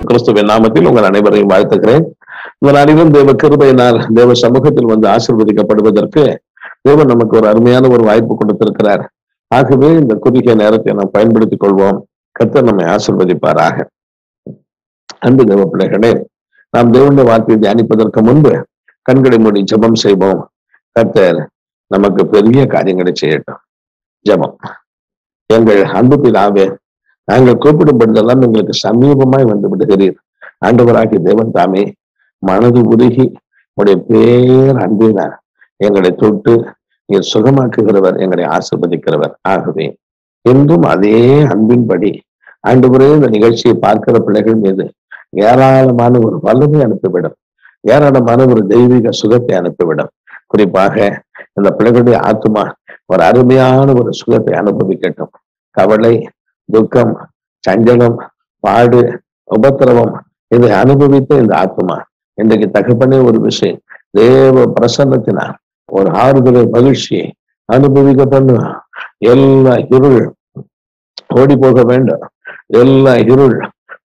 கிறிஸ்துவின் நாமத்தில் உங்கள் அனைவரையும் வாழ்த்துகிறேன். உங்கள் அனைவரும் தேவ கிருபையினால் தேவ சமூகத்தில் வந்து ஆசீர்வதிக்கப்படுவதற்கு தேவன் நமக்கு ஒரு அருமையான ஒரு வாய்ப்பு கொடுத்திருக்கிறார். ஆகவே இந்த குறுகிய நேரத்தை நாம் பயன்படுத்திக் கொள்வோம். கர்த்தர் நம்மை ஆசீர்வதிப்பாராக. அன்பு தேவ பிள்ளைகளே, நாம் தேவனுடைய வார்த்தையை தியானிப்பதற்கு முன்பு கண்களை மூடி ஜெபம் செய்வோம். கர்த்தர் நமக்கு பெரிய காரியங்களை செய்யட்டும். ஜெபம். எங்கள் அன்பு பிதாவே, நாங்கள் கூப்பிடும் பொழுதெல்லாம் எங்களுக்கு சமீபமாய் வந்து விடுகிறீர். ஆண்டவராகிய தேவன் தாமே மனது உருகி உடைய பேர் அன்பினார் எங்களை தொட்டு நீர் சுகமாக்குகிறவர், எங்களை ஆசீர்வதிக்கிறவர். ஆகவே இன்றும் அதே அன்பின்படி ஆண்டவரே இந்த நிகழ்ச்சியை பார்க்கிற பிள்ளைகள் மீது ஏராளமான ஒரு வல்லமை அனுப்பிவிடும், ஏராளமான ஒரு தெய்வீக சுகத்தை அனுப்பிவிடும். குறிப்பாக இந்த பிள்ளைகளுடைய ஆத்மா ஒரு அருமையான ஒரு சுகத்தை அனுபவிக்கட்டும். கவலை, துக்கம், சஞ்சலம், பாடு, உபத்திரவம் இதை அனுபவித்த இந்த ஆத்மா இன்றைக்கு தகப்பனே ஒரு விஷயம் தேவ பிரசன்னத்தினால் ஒரு ஆறுதலை, மகிழ்ச்சியை அனுபவிக்க பண்ணும். எல்லா இருள் ஓடி போக வேண்டும். எல்லா இருள்,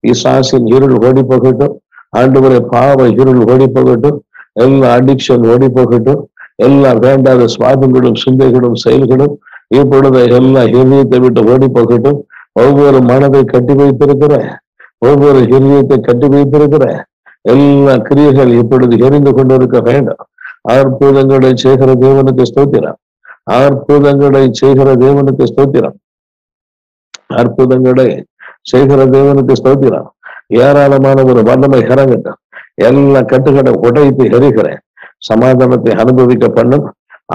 பிசாசின் இருள் ஓடி போகட்டும். ஆண்டவரே, பாவ இருள் ஓடி போகட்டும். எல்லா அடிக்ஷன் ஓடி போகட்டும். எல்லா வேண்டாத சுவாதங்களும் சிந்தைகளும் செயல்களும் இப்பொழுது எல்லா இதயத்தை விட்டு ஓடி போகட்டும். ஒவ்வொரு மனதை கட்டி வைத்திருக்கிற, ஒவ்வொரு இதயத்தை கட்டி வைத்திருக்கிற எல்லா கிரியைகள் இப்பொழுது எரிந்து கொண்டிருக்க வேண்டும். அற்புதங்களை செய்கிற தேவனுக்கு ஸ்தோத்திரம். அற்புதங்களை செய்கிற தேவனுக்கு ஸ்தோத்திரம். அற்புதங்களை செய்கிற தேவனுக்கு ஸ்தோத்திரம். ஏராளமான ஒரு வல்லமை இறங்கட்டும். எல்லா கட்டுகளை உடைத்து எரிகிறேன். சமாதானத்தை அனுபவிக்க பண்ணும்,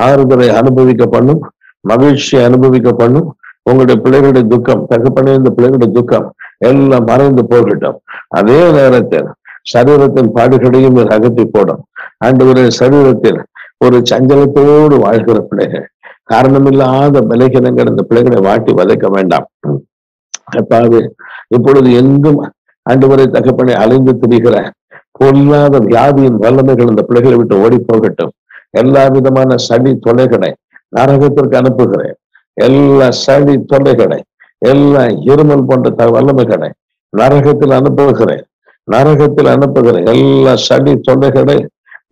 ஆறுதலை அனுபவிக்க பண்ணும், மகிழ்ச்சியை அனுபவிக்க பண்ணும். உங்களுடைய பிள்ளைகளுடைய துக்கம், தகப்பனே, இந்த பிள்ளைகளுடைய துக்கம் எல்லாம் மறைந்து போகட்டும். அதே நேரத்தில் சரீரத்தின் பாடுகளையும் அகற்றி போடும். ஆண்டவரே, சரீரத்தில் ஒரு சஞ்சலத்தோடு வாழ்கிற பிள்ளைகள், காரணமில்லாத பலகீனங்கள் இந்த பிள்ளைகளை வாட்டி வதைக்க வேண்டாம். கர்த்தாவே, இப்பொழுது எங்கும் ஆண்டவரை தகப்பனை அலைந்து திரிகிற பொல்லாத வியாதியின் வல்லமைகள் இந்த பிள்ளைகளை விட்டு ஓடி போகட்டும். எல்லா விதமான சளி தொலைகளை நரகத்திற்கு அனுப்புகிறேன். எல்லா சளி தொல்லைகளை, எல்லா இருமல் போன்ற வல்லமைகளை நரகத்தில் அனுப்புகிறேன். நரகத்தில் அனுப்புகிறேன். எல்லா சளி தொல்லைகளை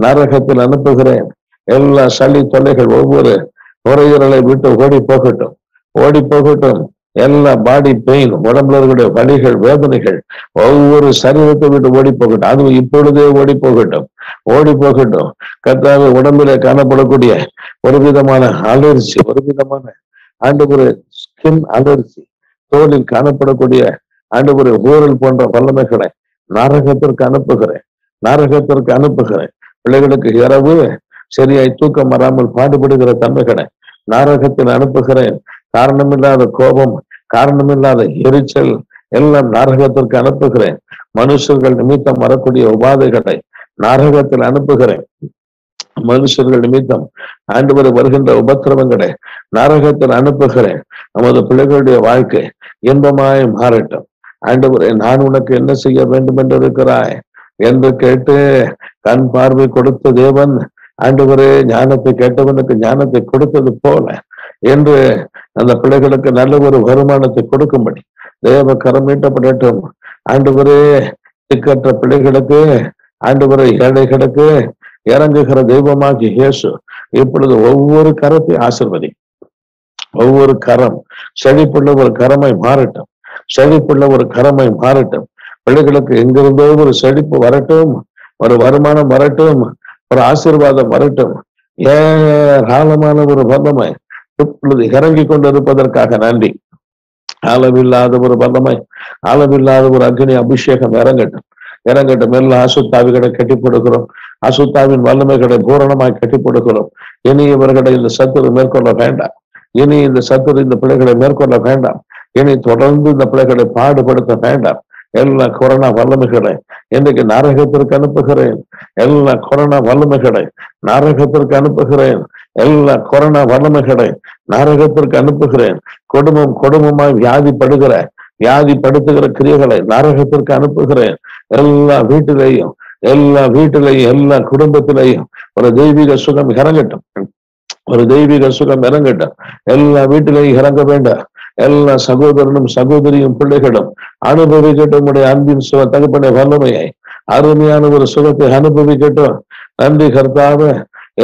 நரகத்தில் அனுப்புகிறேன். எல்லா சளி தொல்லைகள் ஒவ்வொரு நுரையீரலை விட்டு ஓடி போகட்டும், ஓடி போகட்டும். எல்லா பாடி பெயின், உடம்புல இருக்கிற வலிகள், வேதனைகள் ஒவ்வொரு சரீரத்தை விட்டு ஓடி போகட்டும். அதுவும் இப்பொழுதே ஓடி போகட்டும், ஓடி போகட்டும். கர்த்தாவே, உடம்பிலே காணப்படக்கூடிய ஒரு விதமான அலர்ஜி, ஒரு விதமான ஆண்டவரே ஸ்கின் அலர்ஜி, தோலில் காணப்படக்கூடிய ஆண்டவரே ஊரல் போன்ற வல்லமைகளை நரகத்திற்கு அனுப்புகிறேன். நரகத்திற்கு அனுப்புகிறேன். பிள்ளைகளுக்கு இரவு சரியாய் தூக்கம் வராமல் பாடுபடுகிற தன்மைகளை நரகத்தில் அனுப்புகிறேன். காரணமில்லாத கோபம், காரணமில்லாத எரிச்சல் எல்லாம் நரகத்திற்கு அனுப்புகிறேன். மனுஷர்கள் நிமித்தம் வரக்கூடிய உபாதைகளை நரகத்தில் அனுப்புகிறேன். மனுஷர்கள் நிமித்தம் ஆண்டவரை வருகின்ற உபத்திரவங்களை நரகத்தில் அனுப்புகிறேன். நமது பிள்ளைகளுடைய வாழ்க்கை இன்பமாய் மாறட்டும். ஆண்டவரே, நான் உனக்கு என்ன செய்ய வேண்டும் என்று இருக்கிறாய் என்று கேட்டு கண் பார்வை கொடுத்த தேவன், ஆண்டவரே, ஞானத்தை கேட்டவனுக்கு ஞானத்தை கொடுத்தது போல என்று அந்த பிள்ளைகளுக்கு நல்ல ஒரு வருமானத்தை கொடுக்கும்படி தேவ கரம் நீட்டப்படட்டும். ஆண்டவரே, திக்கற்ற பிள்ளைகளுக்கு, ஆண்டவரே, ஏழைகளுக்கு இறங்குகிற தெய்வமாகி இயேசு இப்பொழுது ஒவ்வொரு கரத்தை ஆசீர்வதி. ஒவ்வொரு கரம் செழிப்புள்ள ஒரு கரமாய் மாறட்டும். செழிப்புள்ள ஒரு கரமாய் மாறட்டும். பிள்ளைகளுக்கு எங்கிருந்தோ ஒரு செழிப்பு வரட்டும், ஒரு வருமானம் வரட்டும், ஒரு ஆசீர்வாதம் வரட்டும். ஏராளமான ஒரு வல்லமை இப்பொழுது இறங்கி கொண்டிருப்பதற்காக நன்றி. அளவில்லாத ஒரு வல்லமை, அளவில்லாத ஒரு அக்னி அபிஷேகம் இறங்கட்டும், இறங்கட்டும். எல்லா அசுத்தாவிகளை கட்டி போடுகிறோம். அசுத்தாவின் வல்லமைகளை பூரணமாய் கட்டி போடுகிறோம். இனி இவர்களை இந்த சத்துரு மேற்கொள்ள வேண்டாம். இனி இந்த சத்துரு இந்த பிள்ளைகளை மேற்கொள்ள வேண்டாம். இனி தொடர்ந்து இந்த பிள்ளைகளை பாடுபடுத்த வேண்டாம். எல்லா கொரோனா வல்லமைகளை இன்றைக்கு நரகத்திற்கு அனுப்புகிறேன். எல்லா கொரோனா வல்லமைகளை நரகத்திற்கு அனுப்புகிறேன். எல்லா கொரோனா வல்லமைகளை நரகத்திற்கு அனுப்புகிறேன். குடும்பமாய் வியாதிப்படுத்துகிற கிரியைகளை நரகத்திற்கு அனுப்புகிறேன். எல்லா வீட்டிலேயும் எல்லா குடும்பத்திலேயும் ஒரு தெய்வீக சுகம் இறங்கட்டும். ஒரு தெய்வீக சுகம் இறங்கட்டும். எல்லா வீட்டிலையும் இறங்க வேண்டாம். எல்லா சகோதரனும் சகோதரியும் பிள்ளைகளும் அனுபவிக்கட்டும் உடைய அன்பின் தகப்பனை வல்லமையை, அருமையான ஒரு சுகத்தை அனுபவிக்கட்டும். நன்றி கர்த்தாவே.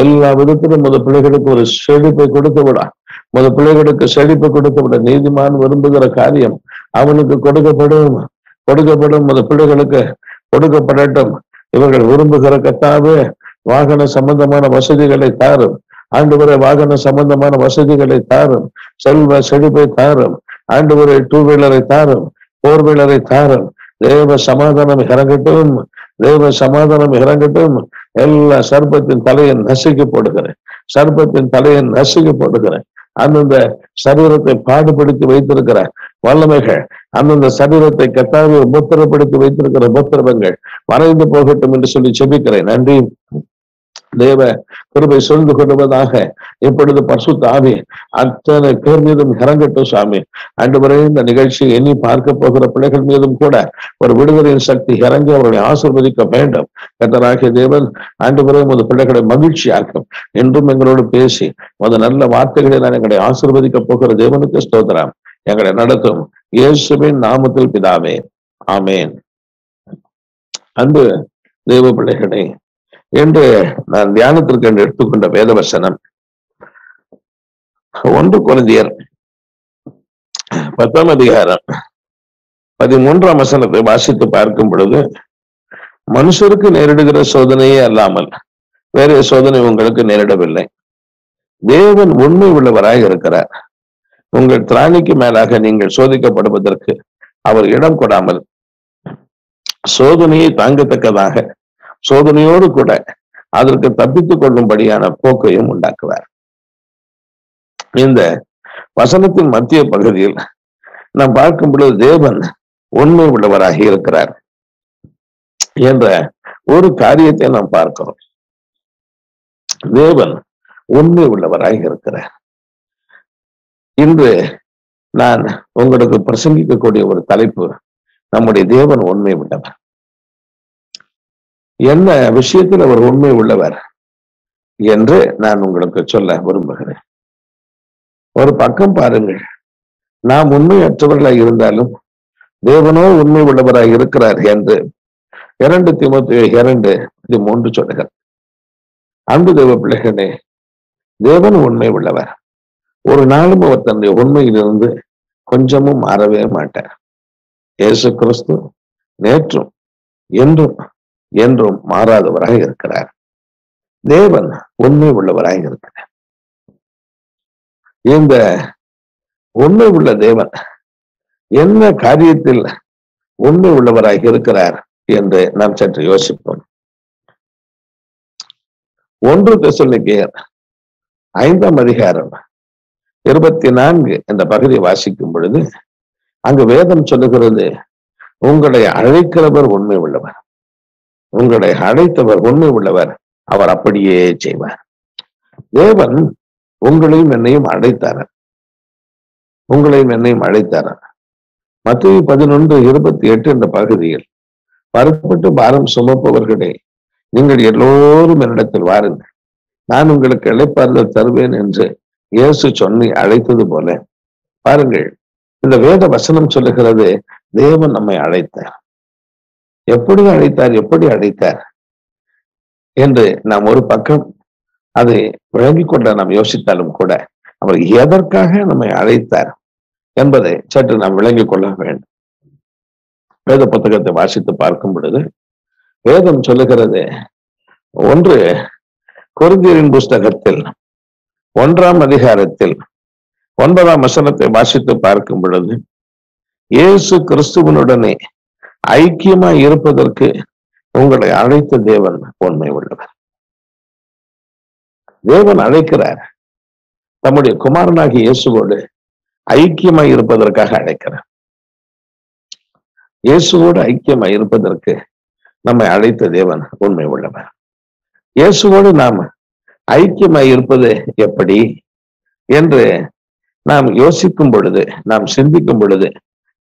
எல்லா விதத்திலும் முத பிள்ளைகளுக்கு ஒரு செழிப்பை கொடுத்து விட, முத பிள்ளைகளுக்கு செழிப்பை கொடுத்து விட. நீதிமான் விரும்புகிற காரியம் அவனுக்கு கொடுக்கப்படும். முத பிள்ளைகளுக்கு கொடுக்கப்படட்டும். இவர்கள் விரும்புகிற கர்த்தாவே வாகன சம்பந்தமான வசதிகளை தாரும் ஆண்டவரே. வாகன சம்பந்தமான வசதிகளை தாரும். செல்வ செழிப்பை தாரும் ஆண்டவரே. 2 வீலரை தாரும், 4 வீலரை தாரும். தேவ சமாதானம் இறங்கட்டும், தேவ சமாதானம் இறங்கட்டும். எல்லா சர்ப்பத்தின் தலையை நசுக்கி போடுகிறேன், சர்ப்பத்தின் தலையை நசுக்கி போடுகிறேன். அந்தந்த சரீரத்தை பாடுபடுத்தி வைத்திருக்கிற வல்லமைகள், அந்தந்த சரீரத்தை கத்தாவே முத்திரப்படுத்தி வைத்திருக்கிற முத்திரங்கள் மறைந்து போகட்டும் என்று சொல்லி செபிக்கிறேன். நன்றி. தேவ கிருபை சொல்ந்து கொள்வதாக இப்பொழுது பரிசுத்த ஆவி அத்தனை பேர் மீதும் இறங்கட்டும் சாமி. ஆண்டவரே, இந்த நிகழ்ச்சியை எண்ணி பார்க்க போகிற பிள்ளைகள் மீதும் கூட ஒரு விடுதலையின் சக்தி இறங்கி அவர்களை ஆசீர்வதிக்க வேண்டும். கர்த்தராகிய தேவன் ஆண்டவரே உமது பிள்ளைகளை மகிழ்ச்சியாக்கும். என்றும் எங்களோடு பேசி உமது நல்ல வார்த்தைகளை நான் எங்களை ஆசீர்வதிக்க போகிற தேவனுக்கு ஸ்தோத்திரம். எங்களை நடத்தும் இயேசுவின் நாமத்தில் பிதாவே, ஆமேன். அன்பு தேவ பிள்ளைகளே, என்று நான் தியானத்திற்கு என்று எடுத்துக்கொண்ட வேதவசனம் 1 கொரிந்தியர் 10ஆம் அதிகாரம் 13ஆம் வசனத்தை வாசித்து பார்க்கும் பொழுது, மனுஷருக்கு நேரிடுகிற சோதனையே அல்லாமல் வேற சோதனை உங்களுக்கு நேரிடவில்லை. தேவன் உண்மை உள்ளவராக இருக்கிறார். உங்கள் திராணிக்கு மேலாக நீங்கள் சோதிக்கப்படுவதற்கு அவர் இடம் கொடாமல் சோதனையை தாங்கத்தக்கதாக சோதனையோடு கூட அதற்கு தப்பித்துக் கொள்ளும்படியான போக்கையும் உண்டாக்குவார். இந்த வசனத்தின் மத்திய பகுதியில் நாம் பார்க்கும் பொழுது தேவன் உண்மை உள்ளவராக இருக்கிறார் என்ற ஒரு காரியத்தை நாம் பார்க்கிறோம். தேவன் உண்மை உள்ளவராக இருக்கிறார். இன்று நான் உங்களுக்கு பிரசங்கிக்கக்கூடிய ஒரு தலைப்பு, நம்முடைய தேவன் உண்மை உள்ளவர். என்ன விஷயத்தில் அவர் உண்மை உள்ளவர் என்று நான் உங்களுக்கு சொல்ல விரும்புகிறேன். ஒரு பக்கம் பாருங்கள், நாம் உண்மையற்றவர்களாக இருந்தாலும் தேவனோ உண்மை உள்ளவராக இருக்கிறார் என்று 2 தீமோத்தேயு 2:3 சொல்லுகிறார். அன்பு தேவ பிள்ளைகளே, தேவன் உண்மை உள்ளவர். ஒரு நாளும் அவர் தன்னுடைய உண்மையிலிருந்து கொஞ்சமும் மாறவே மாட்டார். இயேசு கிறிஸ்து நேற்றும் என்றும் என்றும் மாறாதவராக இருக்கிறார். தேவன் உண்மை உள்ளவராக இருக்கிறார். இந்த உண்மை உள்ள தேவன் என்ன காரியத்தில் உண்மை உள்ளவராக இருக்கிறார் என்று நாம் சற்று யோசிப்போம். 1 தெசலோனிக்கேயர் 5ஆம் அதிகாரம் 24 என்ற பகுதியை வாசிக்கும் பொழுது, அங்கு வேதம் சொல்லுகிறது, உங்களை அழைக்கிறவர் உண்மை உள்ளவர், உங்களை அழைத்தவர் உண்மை உள்ளவர், அவர் அப்படியே செய்வார். தேவன் உங்களையும் என்னையும் அழைத்தார், உங்களையும் என்னையும் அழைத்தார். மத்தேயு 11:28 என்ற பகுதியில், பருப்பட்டு பாரம் சுமப்பவர்களே, நீங்கள் எல்லோரும் என்னிடத்தில் வாருங்கள், நான் உங்களுக்கு இளைப்பாறுதல் தருவேன் என்று இயேசு சொல்லி அழைத்தது போல, பாருங்கள், இந்த வேத வசனம் சொல்லுகிறது, தேவன் நம்மை அழைத்தார். எப்படி அழைத்தார் என்று நாம் ஒரு பக்கம் அதை விளங்கிக் கொண்ட நாம் யோசித்தாலும் கூட, அவர் எதற்காக நம்மை அழைத்தார் என்பதை சற்று நாம் விளங்கிக் கொள்ள வேண்டும். வேத புத்தகத்தை வாசித்து பார்க்கும் பொழுது வேதம் சொல்லுகிறது, 1 கொரிந்தியரின் புஸ்தகத்தில் 1ஆம் அதிகாரத்தில் 9ஆம் வசனத்தை வாசித்து பார்க்கும் பொழுது, இயேசு கிறிஸ்துவனுடனே ஐக்கியமாய் இருப்பதற்கு உங்களை அழைத்த தேவன் உண்மை உள்ளவர். தேவன் அழைக்கிறார், தம்முடைய குமாரனாகிய இயேசுவோடு ஐக்கியமாய் இருப்பதற்காக அழைக்கிறார். இயேசுவோடு ஐக்கியமாய் இருப்பதற்கு நம்மை அழைத்த தேவன் உண்மை உள்ளவர். இயேசுவோடு நாம் ஐக்கியமாய் இருப்பது எப்படி என்று நாம் யோசிக்கும் பொழுது, நாம் சிந்திக்கும் பொழுது,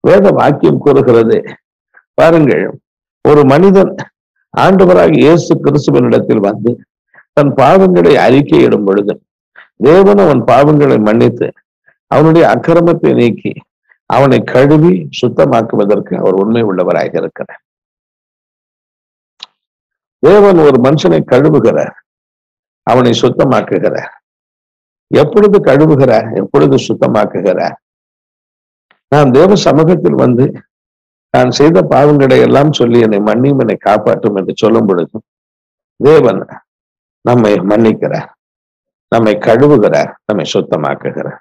வேத வாக்கியம் கூறுகிறது, பாருங்கள், ஒரு மனிதன் ஆண்டவராக இயேசு கிறிஸ்துவனிடத்தில் வந்து தன் பாவங்களை அறிக்கையிடும் பொழுது, தேவன் அவன் பாவங்களை மன்னித்து அவனுடைய அக்கிரமத்தை நீக்கி அவனை கழுவி சுத்தமாக்குவதற்கு அவர் உண்மை உள்ளவராக இருக்கிறார். தேவன் ஒரு மனுஷனை கழுவுகிறார், அவனை சுத்தமாக்குகிறார். எப்பொழுது கழுவுகிறார், எப்பொழுது சுத்தமாக்குகிறார்? நான் தேவ சமூகத்தில் வந்து நான் செய்த பாவங்களை எல்லாம் சொல்லி என்னை மன்னியும், என்னை காப்பாற்றும் என்று சொல்லும் பொழுது தேவன் நம்மை மன்னிக்கிறார், நம்மை கழுவுகிறார், நம்மை சுத்தமாக்குகிறார்.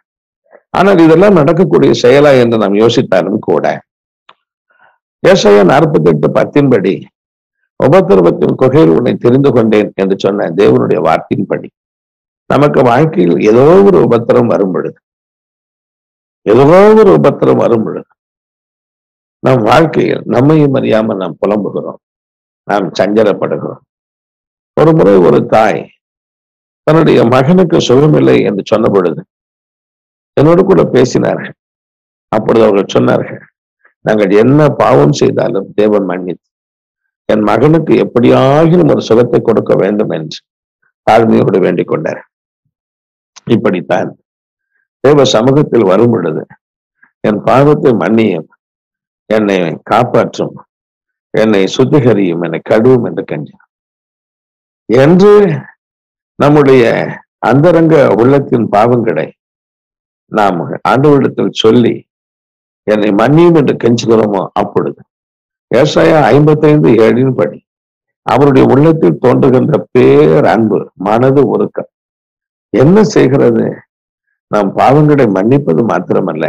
ஆனால் இதெல்லாம் நடக்கக்கூடிய செயலா என்று நாம் யோசித்தாலும் கூட ஏசாயா 48:10 உபத்திரவத்தின் குகையில் உன்னை தெரிந்து கொண்டேன் என்று சொன்ன தேவனுடைய வார்த்தையின்படி நமக்கு வாழ்க்கையில் ஏதோ ஒரு உபத்திரம் வரும் பொழுது, நம் வாழ்க்கையில் நம்மையும் அறியாமல் நாம் புலம்புகிறோம், நாம் சஞ்சலப்படுகிறோம். ஒரு முறை ஒரு தாய் தன்னுடைய மகனுக்கு சுகமில்லை என்று சொன்ன பொழுது என்னோடு கூட பேசினார்கள். அப்பொழுது அவர்கள் சொன்னார்கள், நாங்கள் என்ன பாவம் செய்தாலும் தேவன் மன்னித்து என் மகனுக்கு எப்படியாகிலும் ஒரு சுகத்தை கொடுக்க வேண்டும் என்று தாழ்மையோடு வேண்டிக் கொண்டார். இப்படித்தான் தேவ சமூகத்தில் வரும் பொழுது என் பாவத்தை மன்னியும், என்னை காப்பாற்றும், என்னை சுத்திகரியும், என்னை கழுவும் என்று கெஞ்சினார். என்று நம்முடைய அந்தரங்க உள்ளத்தின் பாவங்களை நாம் ஆண்டவரிடத்தில் சொல்லி என்னை மன்னியும் என்று கெஞ்சுகிறோமோ, அப்பொழுது ஏசாயா 55:7 அவருடைய உள்ளத்தில் தோன்றுகின்ற பேர் அன்பு, மனது உருக்கம் என்ன செய்கிறது? நாம் பாவங்களை மன்னிப்பது மாத்திரமல்ல,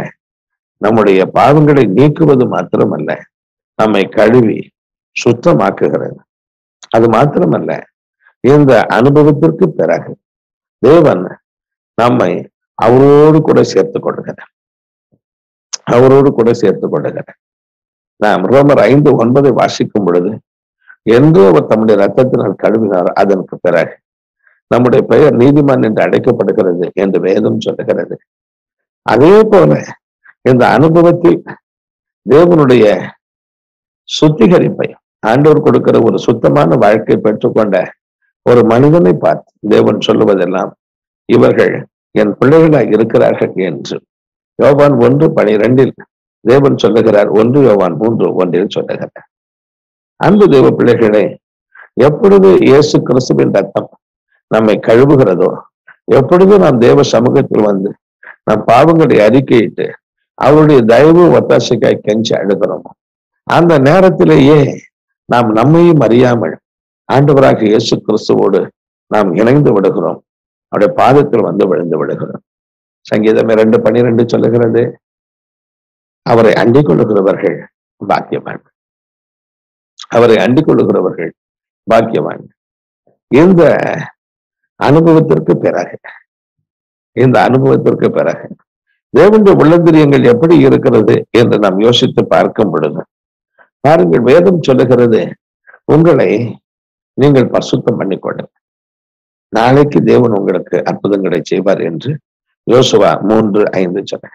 நம்முடைய பாவங்களை நீக்குவது மாத்திரமல்ல, நம்மை கழுவி சுத்தமாக்குகிறது. அது மாத்திரமல்ல, இந்த அனுபவத்திற்கு பிறகு தேவன் நம்மை அவரோடு கூட சேர்த்துக் கொள்கிறார், நாம் ரோமர் 5:9 வாசிக்கும் பொழுது, என்று அவர் தம்முடைய ரத்தத்தினால் கழுவினார், அதற்கு பிறகு நம்முடைய பெயர் நீதிமான் என்று அழைக்கப்படுகிறது என்று வேதம் சொல்லுகிறது. அதே போல இந்த அனுபவத்தில் தேவனுடைய சுத்திகரிப்பை ஆண்டவர் கொடுக்கிற ஒரு சுத்தமான வாழ்க்கை பெற்றுக்கொண்ட ஒரு மனிதனை பார்த்து தேவன் சொல்லுவதெல்லாம், இவர்கள் என் பிள்ளைகளாய் இருக்கிறார்கள் என்று யோவான் 1:12 தேவன் சொல்லுகிறார். 1 யோவான் 3:1 சொல்லுகிறார். அன்பு தேவ பிள்ளைகளே, எப்பொழுது இயேசு கிறிஸ்துவின் ரத்தம் நம்மை கழுவுகிறதோ, எப்பொழுது நாம் தேவ சமூகத்தில் வந்து நம் பாவங்களை அறிக்கையிட்டு அவருடைய தயவு ஒத்தாசைக்காய் கெஞ்சி அழுகிறோமோ, அந்த நேரத்திலேயே நாம் நம்மையும் அறியாமல் ஆண்டவராக இயேசு கிறிஸ்துவோடு நாம் இணைந்து விடுகிறோம், அவருடைய பாதத்தில் வந்து விழுந்து விடுகிறோம். சங்கீதம் 2:12 சொல்லுகிறது, அவரை அண்டிக் கொள்ளுகிறவர்கள் பாக்கியவான், அவரை அண்டிக் கொள்ளுகிறவர்கள் பாக்கியவான். இந்த அனுபவத்திற்கு பிறகு தேவனுடைய உள்ளந்திரியங்கள் எப்படி இருக்கிறது என்று நாம் யோசித்து பார்க்கும் பொழுது, பாருங்கள், வேதம் சொல்லுகிறது, உங்களை நீங்கள் பரிசுத்தம் பண்ணிக்கொள்ளுங்கள், நாளைக்கு தேவன் உங்களுக்கு அற்புதங்களை செய்வார் என்று யோசுவா 3:5 சொன்ன.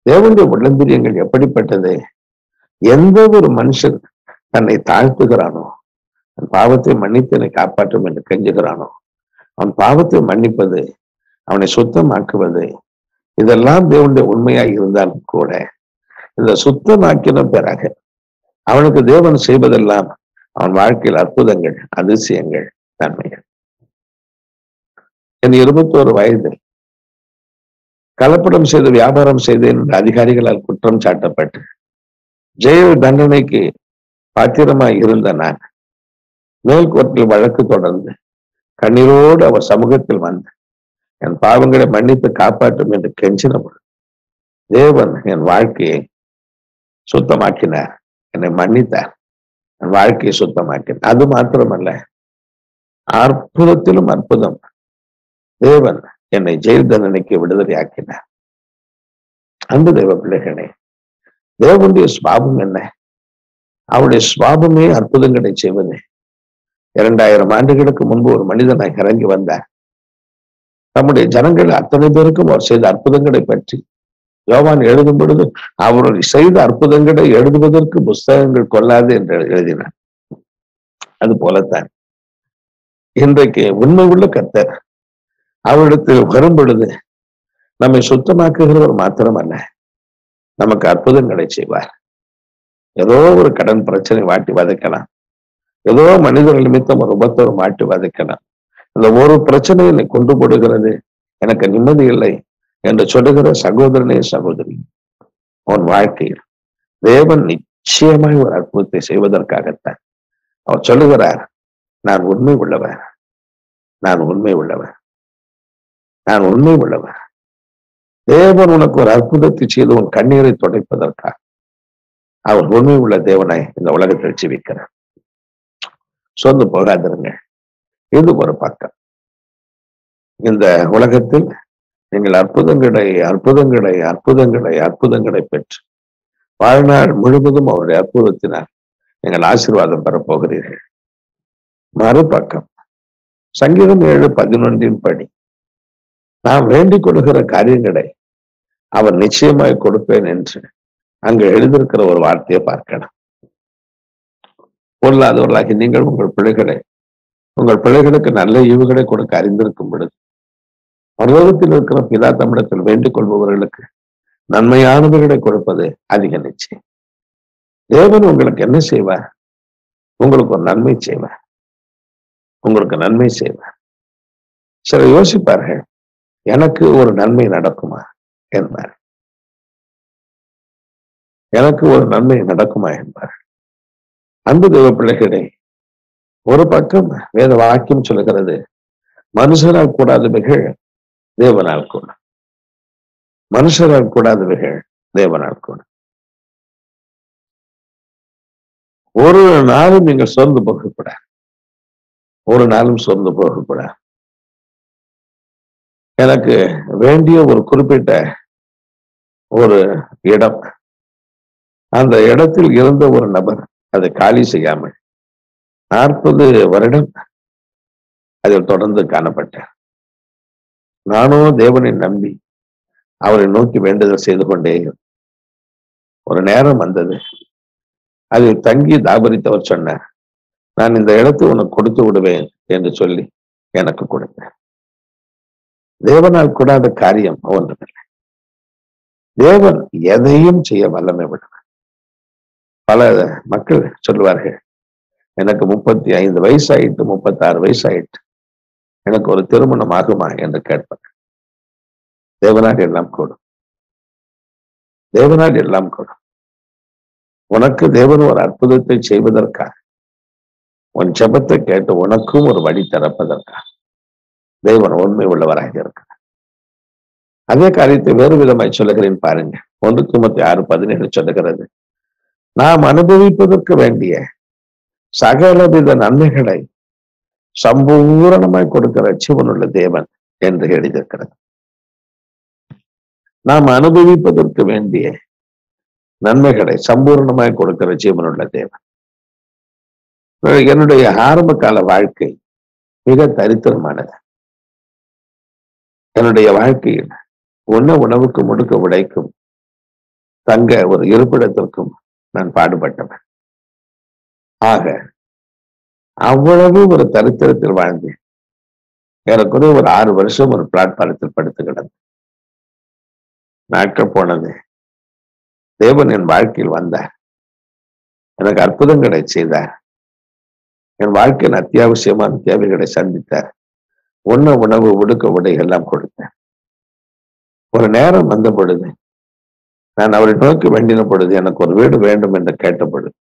தேவனுடைய உள்ளந்திரியங்கள் எப்படிப்பட்டது? எந்த ஒரு மனுஷன் தன்னை தாழ்த்துகிறானோ, அவன் பாவத்தை மன்னித்து என்னை காப்பாற்றும் என்று கெஞ்சுகிறானோ, அவன் பாவத்தை மன்னிப்பது, அவனை சுத்தமாக்குவது, இதெல்லாம் தேவனுடைய உண்மையாக இருந்தாலும் கூட இந்த சுத்தமாக்கின பிறகு அவனுக்கு தேவன் செய்வதெல்லாம் அவன் வாழ்க்கையில் அற்புதங்கள், அதிசயங்கள், நன்மைகள். என் 21 வயதில் கலப்படம் செய்து வியாபாரம் செய்தேன் என்று அதிகாரிகளால் குற்றம் சாட்டப்பட்டு ஜெயில் தண்டனைக்கு பாத்திரமாய் இருந்த நான் மேல்கோர்ட்டில் வழக்கு தொடர்ந்து கண்ணீரோடு அவர் சமூகத்தில் வந்து என் பாவங்களை மன்னித்து காப்பாற்றும் என்று கெஞ்சின பொழுது தேவன் என் வாழ்க்கையை சுத்தமாக்கினார், என்னை மன்னித்தார், என் வாழ்க்கையை சுத்தமாக்கினார். அது மாத்திரமல்ல, அற்புதத்திலும் அற்புதம், தேவன் என்னை ஜெயில் தண்டனைக்கு விடுதலை ஆக்கினார். அன்பு தேவ பிள்ளைகளே, தேவனுடைய சுபாவம் என்ன? அவருடைய சுபாவமே அற்புதங்களை செய்வது. 2000 ஆண்டுகளுக்கு முன்பு ஒரு மனிதனாக இறங்கி வந்தார். நம்முடைய ஜனங்கள் அத்தனை பேருக்கும் அவர் செய்த அற்புதங்களை பற்றி யோவான் எழுதும் பொழுது, அவருடைய செய்த அற்புதங்களை எழுதுவதற்கு புஸ்தகங்கள் கொள்ளாது என்று எழுதினார். அது போலத்தான் இன்றைக்கு உண்மை உள்ள கர்த்தர் அவரிடத்தில் வரும் பொழுது நம்மை சுத்தமாக்குகிறவர் மாத்திரமல்ல, நமக்கு அற்புதங்களை செய்வார். ஏதோ ஒரு கடன் பிரச்சனை வாட்டி வதைக்கலாம், ஏதோ மனிதர்கள் நிமித்தம் ஒரு உபத்திரம் மாட்டி வதைக்கலாம். இந்த ஒரு பிரச்சனை என்னை கொண்டு போடுகிறது, எனக்கு நிம்மதி இல்லை என்று சொல்லுகிற சகோதரனே சகோதரி, உன் வாழ்க்கையில் தேவன் நிச்சயமாய் ஒரு அற்புதத்தை செய்வதற்காகத்தான் அவர் சொல்லுகிறார், நான் உண்மை உள்ளவர், நான் உண்மை உள்ளவர், நான் உண்மை உள்ளவர். தேவன் உனக்கு ஒரு அற்புதத்தை செய்து உன் கண்ணீரை துடைப்பதற்காக அவர் உண்மை உள்ள தேவனாய் இந்த உலகத்தில் ஜீவிக்கிறார். சொந்து போகாதிருங்க. இது ஒரு பக்கம். இந்த உலகத்தில் நீங்கள் அற்புதங்களை அற்புதங்களை அற்புதங்களை அற்புதங்களை பெற்று வாழ்நாள் முழுவதும் அவருடைய அற்புதத்தினால் நீங்கள் ஆசீர்வாதம் பெறப்போகிறீர்கள். மறுபக்கம் சங்கீதம் 7:11 படி நாம் வேண்டிக் கொள்கிற காரியங்களை அவர் நிச்சயமாய் கொடுப்பேன் என்று அங்கு எழுதியிருக்கிற ஒரு வார்த்தையை பார்க்கலாம். பொருளாதவர்களாகி நீங்கள் உங்கள் பிள்ளைகளுக்கு நல்ல ஈவுகளை கொடுக்க அறிந்திருக்கும் பொழுது பரலோகத்தில் இருக்கிற பிதா தம்மிடத்தில் வேண்டிக் கொள்பவர்களுக்கு நன்மையானவர்களை கொடுப்பது அதிக நிச்சயம். தேவன் உங்களுக்கு என்ன செய்வார்? உங்களுக்கு ஒரு நன்மை செய்வார், உங்களுக்கு நன்மை செய்வார். சிலர் யோசிப்பார்கள், எனக்கு ஒரு நன்மை நடக்குமா என்பார். எனக்கு ஒரு நன்மை நடக்குமா என்பார். அன்பு தேவ பிள்ளைகளே, ஒரு பக்கம் வேத வாக்கியம் சொல்லுகிறது, மனுஷரால் கூடாதவைகள் தேவனால் கூடும், மனுஷரால் கூடாதவைகள் தேவனால் கூடும். ஒரு நாளும் நீங்கள் சோர்ந்து போகக்கூடாது, ஒரு நாளும் சோர்ந்து போகக்கூடாது. எனக்கு வேண்டிய ஒரு குறிப்பிட்ட ஒரு இடம், அந்த இடத்தில் இருந்த ஒரு நபர் அதை காலி செய்யாமல் 40 வருடம் அதில் தொடர்ந்து காணப்பட்டார். நானும் தேவனை நம்பி அவரை நோக்கி வேண்டுதல் செய்து கொண்டே ஒரு நேரம் வந்தது. அதில் தங்கி தாபரித்தவர் சொன்னார், நான் இந்த இடத்தை உனக்கு கொடுத்து விடுவேன் என்று சொல்லி எனக்கு கொடுத்தார். தேவனால் கூடாத காரியம் ஒன்றுமில்லை. தேவன் எதையும் செய்ய வல்லமை விடுவார். பல மக்கள் சொல்லுவார்கள், எனக்கு 35 வயசாயிட்டு 36 வயசாயிட்டு எனக்கு ஒரு திருமணம் ஆகுமா என்று கேட்பார். தேவனால் எல்லாம் கூடும், தேவனால் எல்லாம் கூடும். உனக்கு தேவன் ஒரு அற்புதத்தை செய்வதற்காக, உன் ஜெபத்தை கேட்டு உனக்கும் ஒரு வழி திறப்பதற்காக தேவன் உண்மை உள்ளவராக இருக்கிறார். அதே காரியத்தை வேறு விதமாய் சொல்லுகிறேன் பாருங்க. 1 தீமோத்தேயு 6:17 சொல்லுகிறது, நாம் அனுபவிப்பதற்கு வேண்டிய சகலவித நன்மைகளை சம்பூரணமாய் கொடுக்கிற ஜீவனுள்ள தேவன் என்று எழுதியிருக்கிறது. நாம் அனுபவிப்பதற்கு வேண்டிய நன்மைகளை சம்பூர்ணமாய் கொடுக்கிற ஜீவனுள்ள தேவன். என்னுடைய ஆரம்ப கால வாழ்க்கை மிக தரித்திரமானது. என்னுடைய வாழ்க்கையில் உணவுக்கு முடுக்க உடைக்கும் தங்க ஒரு இருப்பிடத்திற்கும் நான் பாடுபட்டவன். ஆக அவ்வளவு ஒரு தரித்திரத்தில் வாழ்ந்து எனக்குரிய ஒரு 6 வருஷம் ஒரு பிளாட்பாரத்தில் படுத்து கிடந்து நாட்கள் போனது. தேவன் என் வாழ்க்கையில் வந்தார், எனக்கு அற்புதங்களை செய்தார், என் வாழ்க்கையின் அத்தியாவசியமான தேவைகளை சந்தித்தார், உணவு உடுக்க உடை எல்லாம் கொடுத்தார். ஒரு நேரம் வந்த பொழுது நான் அவரை நோக்கி வேண்டின பொழுது, எனக்கு ஒரு வீடு வேண்டும் என்று கேட்ட பொழுது,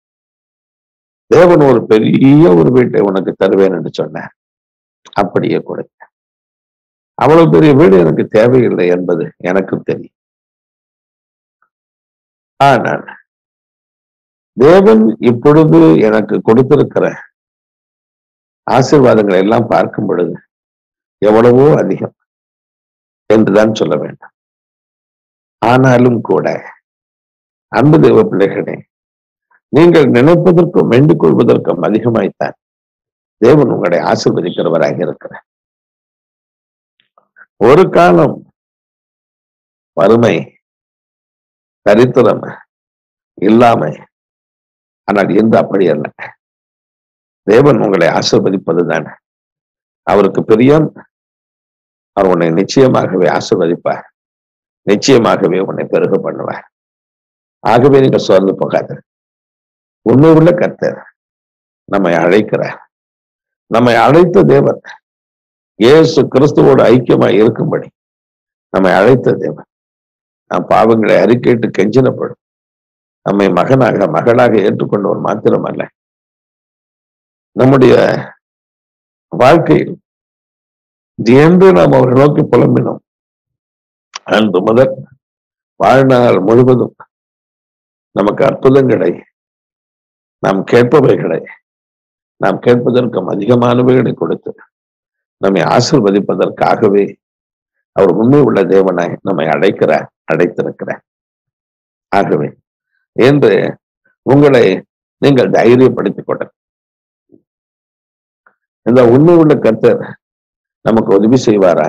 தேவன் ஒரு பெரிய ஒரு வீட்டை உனக்கு தருவேன் என்று சொன்னார். அப்படியே கொடுத்தேன். அவ்வளவு பெரிய வீடு எனக்கு தேவையில்லை என்பது எனக்கும் தெரியும். ஆனால் தேவன் இப்பொழுது எனக்கு கொடுத்திருக்கிற ஆசீர்வாதங்களை எல்லாம் பார்க்கும் பொழுது எவ்வளவோ அதிகம் என்றுதான் சொல்ல வேண்டும். ஆனாலும் கூட அன்பு தேவ பிள்ளைகளே, நீங்கள் நினைப்பதற்கும் வேண்டிக் கொள்வதற்கும் அதிகமாய்த்தான் தேவன் உங்களை ஆசீர்வதிக்கிறவராக இருக்கிறார். ஒரு காலம் வறுமை, தரித்திரம், இல்லாமை, ஆனால் இன்று அப்படி அல்ல. தேவன் உங்களை ஆசீர்வதிப்பதுதான் அவருக்கு பிரியம். அவர் உன்னை நிச்சயமாகவே ஆசீர்வதிப்பார். நிச்சயமாகவே உன்னை பெருக பண்ணுவார். ஆகவே நீங்க சோர்ந்து போகாது. உண்மை உள்ள கர்த்தர் நம்மை அழைக்கிறார். நம்மை அழைத்த தேவன், இயேசு கிறிஸ்துவோடு ஐக்கியமாய் இருக்கும்படி நம்மை அழைத்த தேவன். நாம் பாவங்களை அறிக்கையிட்டு கெஞ்சினப்படும் நம்மை மகனாக மகளாக ஏற்றுக்கொண்டவர் மாத்திரமல்ல, நம்முடைய வாழ்க்கையில் என்று நாம் அவரை நோக்கி புலம்பினோம் அன்று முதல் வாழ்நாள் முழுவதும் நமக்கு அற்புதங்களை, நாம் கேட்பவைகளை, நாம் கேட்பதற்கும் அதிகமானவைகளை கொடுத்து நம்மை ஆசீர்வதிப்பதற்காகவே அவர் உண்மை உள்ள தேவனாய் நம்மை அழைத்திருக்கிறார். ஆகவே என்று உங்களை நீங்கள் தைரியப்படுத்திக் கொள்ள, இந்த உண்மை உள்ள கர்த்தர் நமக்கு உதவி செய்வாரா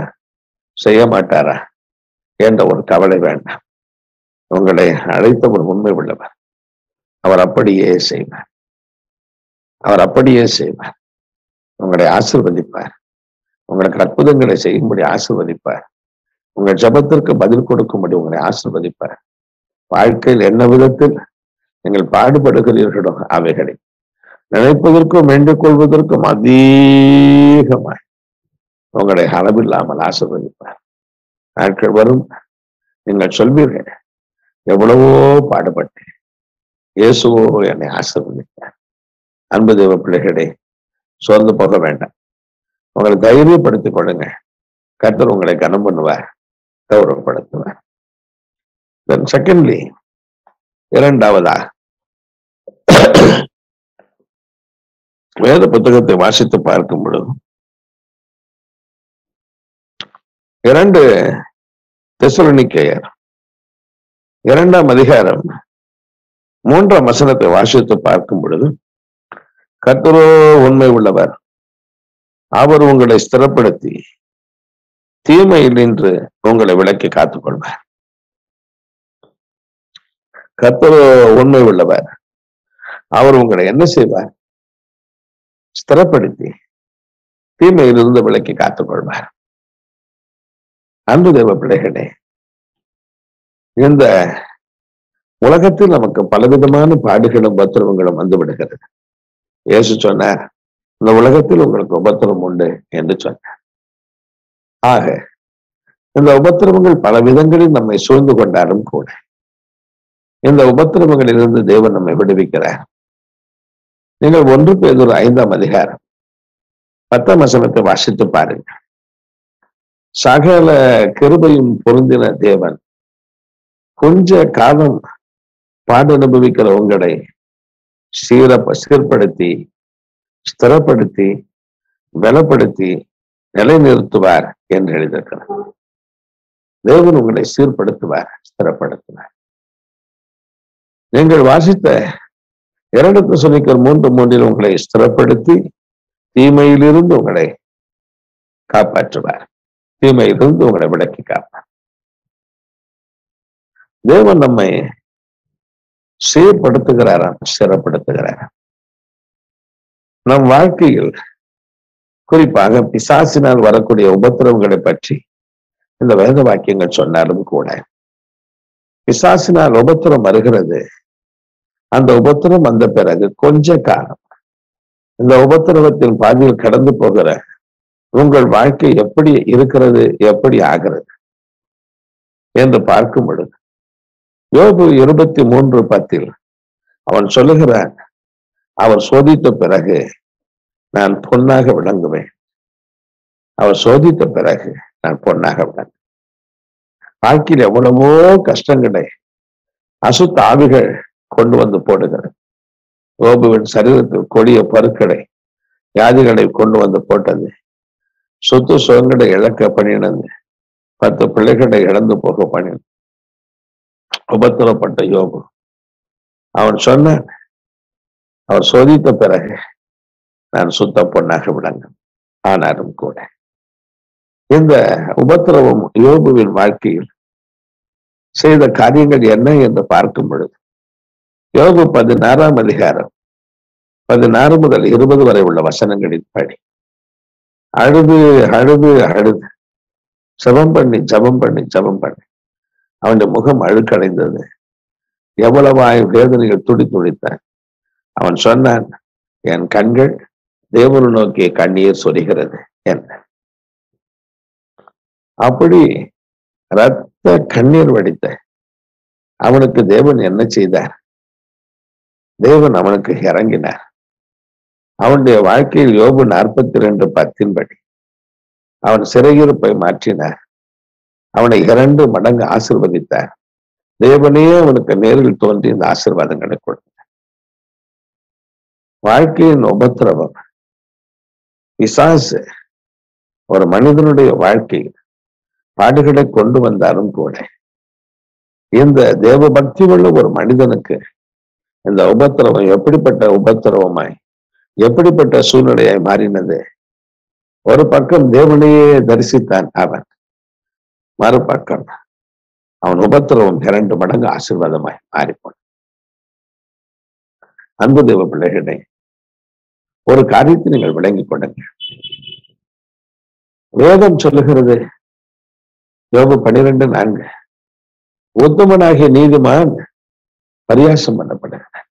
செய்ய மாட்டாரா என்ற ஒரு கவலை வேண்டாம். உங்களை அழைத்தவர் உண்மை உள்ளவர். அவர் அப்படியே செய்வார். அவர் அப்படியே செய்வார். உங்களை ஆசீர்வதிப்பார். உங்களுக்கு அற்புதங்களை செய்யும்படி ஆசீர்வதிப்பார். உங்கள் ஜெபத்திற்கு பதில் கொடுக்கும்படி உங்களை ஆசீர்வதிப்பார். வாழ்க்கையில் என்ன விதத்தில் நீங்கள் பாடுபடுகிறீர்களோ அவைகளை நினைப்பதற்கும் வேண்டிக் கொள்வதற்கும் அதிகமாய் உங்களை அளவில்லாமல் ஆசீர்வதிப்பார். நாட்கள் வரும், நீங்கள் சொல்வீர்கள், எவ்வளவோ பாடுபட்டு இயேசுவோ என்னை ஆசீர்வதித்தார். அன்பு தேவ பிள்ளைகளே, சோர்ந்து போக வேண்டாம். உங்களை தைரியப்படுத்திக் கொள்ளுங்க. கர்த்தர் உங்களை கனம் பண்ணுவார், கௌரவப்படுத்துவார். Then secondly, இரண்டாவதா, வேத புத்தகத்தை வாசித்து பார்க்கும் பொழுது 2 தெசலோனிக்கேயர் 2ஆம் அதிகாரம் 3ஆம் வசனத்தை வாசித்து பார்க்கும் பொழுது, கர்த்தரோ உண்மை உள்ளவர், அவர் உங்களை ஸ்திரப்படுத்தி தீமையில் நின்று உங்களை விலக்கி காத்துக் கொள்வார். கர்த்தரோ உண்மை உள்ளவர், அவர் உங்களை என்ன செய்வார்? ஸ்திரப்படுத்தி தீமையிலிருந்து விலக்கி காத்துக் கொள்வார். அன்பு தேவ பிள்ளைகளே, இந்த உலகத்தில் நமக்கு பலவிதமான பாடுகளும் உபத்திரவங்களும் வந்து விடுகிறது. இயேசு சொன்னார், இந்த உலகத்தில் உங்களுக்கு உபத்திரம் உண்டு என்று சொன்னார். ஆக இந்த உபத்திரவங்கள் பல விதங்களில் நம்மை சூழ்ந்து கொண்டாலும் கூட இந்த உபத்திரவங்களிலிருந்து தேவன் நம்மை விடுவிக்கிறார். நீங்கள் 1 பேதுரு 5ஆம் அதிகாரம் 10ஆம் வசனத்தை வாசித்து பாருங்க. சகல கிருபையும் பொருந்தின தேவன் கொஞ்ச காலம் பாடு அனுபவிக்கிற உங்களை சீர்படுத்தி ஸ்திரப்படுத்தி பலப்படுத்தி நிலைநிறுத்துவார் என்று எழுதியிருக்கிறார். தேவன் உங்களை சீர்படுத்துவார், ஸ்திரப்படுத்துவார். நீங்கள் வாசித்த 2 தெசலோனிக்கேயர் 3:3 உங்களை ஸ்திரப்படுத்தி தீமையிலிருந்து உங்களை காப்பாற்றுவார், தீமையிலிருந்து உங்களை விலக்கி காப்பார். தேவன் நம்மை சீர்படுத்துகிறாராம், ஸ்திரப்படுத்துகிறாராம். நம் வாழ்க்கையில் குறிப்பாக பிசாசினால் வரக்கூடிய உபத்திரவங்களை பற்றி இந்த வேத வாக்கியங்கள் சொன்னாலும் கூட, பிசாசினால் உபத்திரம் வருகிறது. அந்த உபத்திரம் வந்த பிறகு கொஞ்ச காலம் இந்த உபத்திரவத்தின் பாதையில் கடந்து போகிற உங்கள் வாழ்க்கை எப்படி இருக்கிறது, எப்படி ஆகிறது என்று பார்க்கும் பொழுது, யோபு 23:10 அவன் சொல்லுகிறான், அவர் சோதித்த பிறகு நான் பொன்னாக விளங்குவேன். அவர் சோதித்த பிறகு நான் பொன்னாக விளங்குவேன். வாழ்க்கையில் எவ்வளவோ கஷ்டங்களை அசுத்த ஆவிகள் கொண்டு வந்து போடுகிறது. யோபுவின் சரீரத்தில் கொடிய பருக்களை, வியாதிகளை கொண்டு வந்து போட்டது. சொத்து சுகங்களை இழக்க பண்ணினது. 10 பிள்ளைகளை இழந்து போக பண்ணினது. உபத்திரப்பட்ட யோபு அவன் சொன்னான், அவர் சோதித்த பிறகு நான் சுத்த பொன்னாக விளங்க. ஆனாலும் கூட இந்த உபத்திரவம் யோபுவின் வாழ்க்கையில் செய்த காரியங்கள் என்ன என்று பார்க்கும் பொழுது, யோபு 16ஆம் அதிகாரம் 16 முதல் 20 வரை உள்ள வசனங்களின் படி அழுது அழுது அழுது ஜபம் பண்ணி அவனுடைய முகம் அழுக்கடைந்தது. எவ்வளவாய் வேதனைகள் துடி துடித்தான். அவன் சொன்னான், என் கண்கள் தேவனை நோக்கி கண்ணீர் சொரிகிறது என்ன. அப்படி இரத்த கண்ணீர் வடித்த அவனுக்கு தேவன் என்ன செய்தார்? தேவன் அவனுக்கு இறங்கினார். அவனுடைய வாழ்க்கையில் யோபு 42:10 படி அவன் சிறையிருப்பை மாற்றினார். அவனை 2 மடங்கு ஆசீர்வதித்தார். தேவனே அவனுக்கு நேரில் தோன்றி இந்த ஆசீர்வாதங்களை கொடுத்தார். வாழ்க்கையின் உபத்திரவம், பிசாசு ஒரு மனிதனுடைய வாழ்க்கையில் பாடுகளை கொண்டு வந்தாலும் கூட இந்த தேவ பக்தி உள்ள ஒரு மனிதனுக்கு இந்த உபத்திரவம் எப்படிப்பட்ட உபத்திரவமாய், எப்படிப்பட்ட சூழ்நிலையாய் மாறினது. ஒரு பக்கம் தேவனையே தரிசித்தான் அவன், மறுபக்கம் அவன் உபத்திரவம் 2 மடங்கு ஆசீர்வாதமாய் மாறிப்போன. அன்பு தேவ பிள்ளைகளே, ஒரு காரியத்தை நீங்கள் விளங்கிக் கொள்ளுங்க. வேதம் சொல்லுகிறது, யோபு 12:4, உத்தமனாகிய நீதிமான் பரியாசம் பண்ணப்படுகிறார்.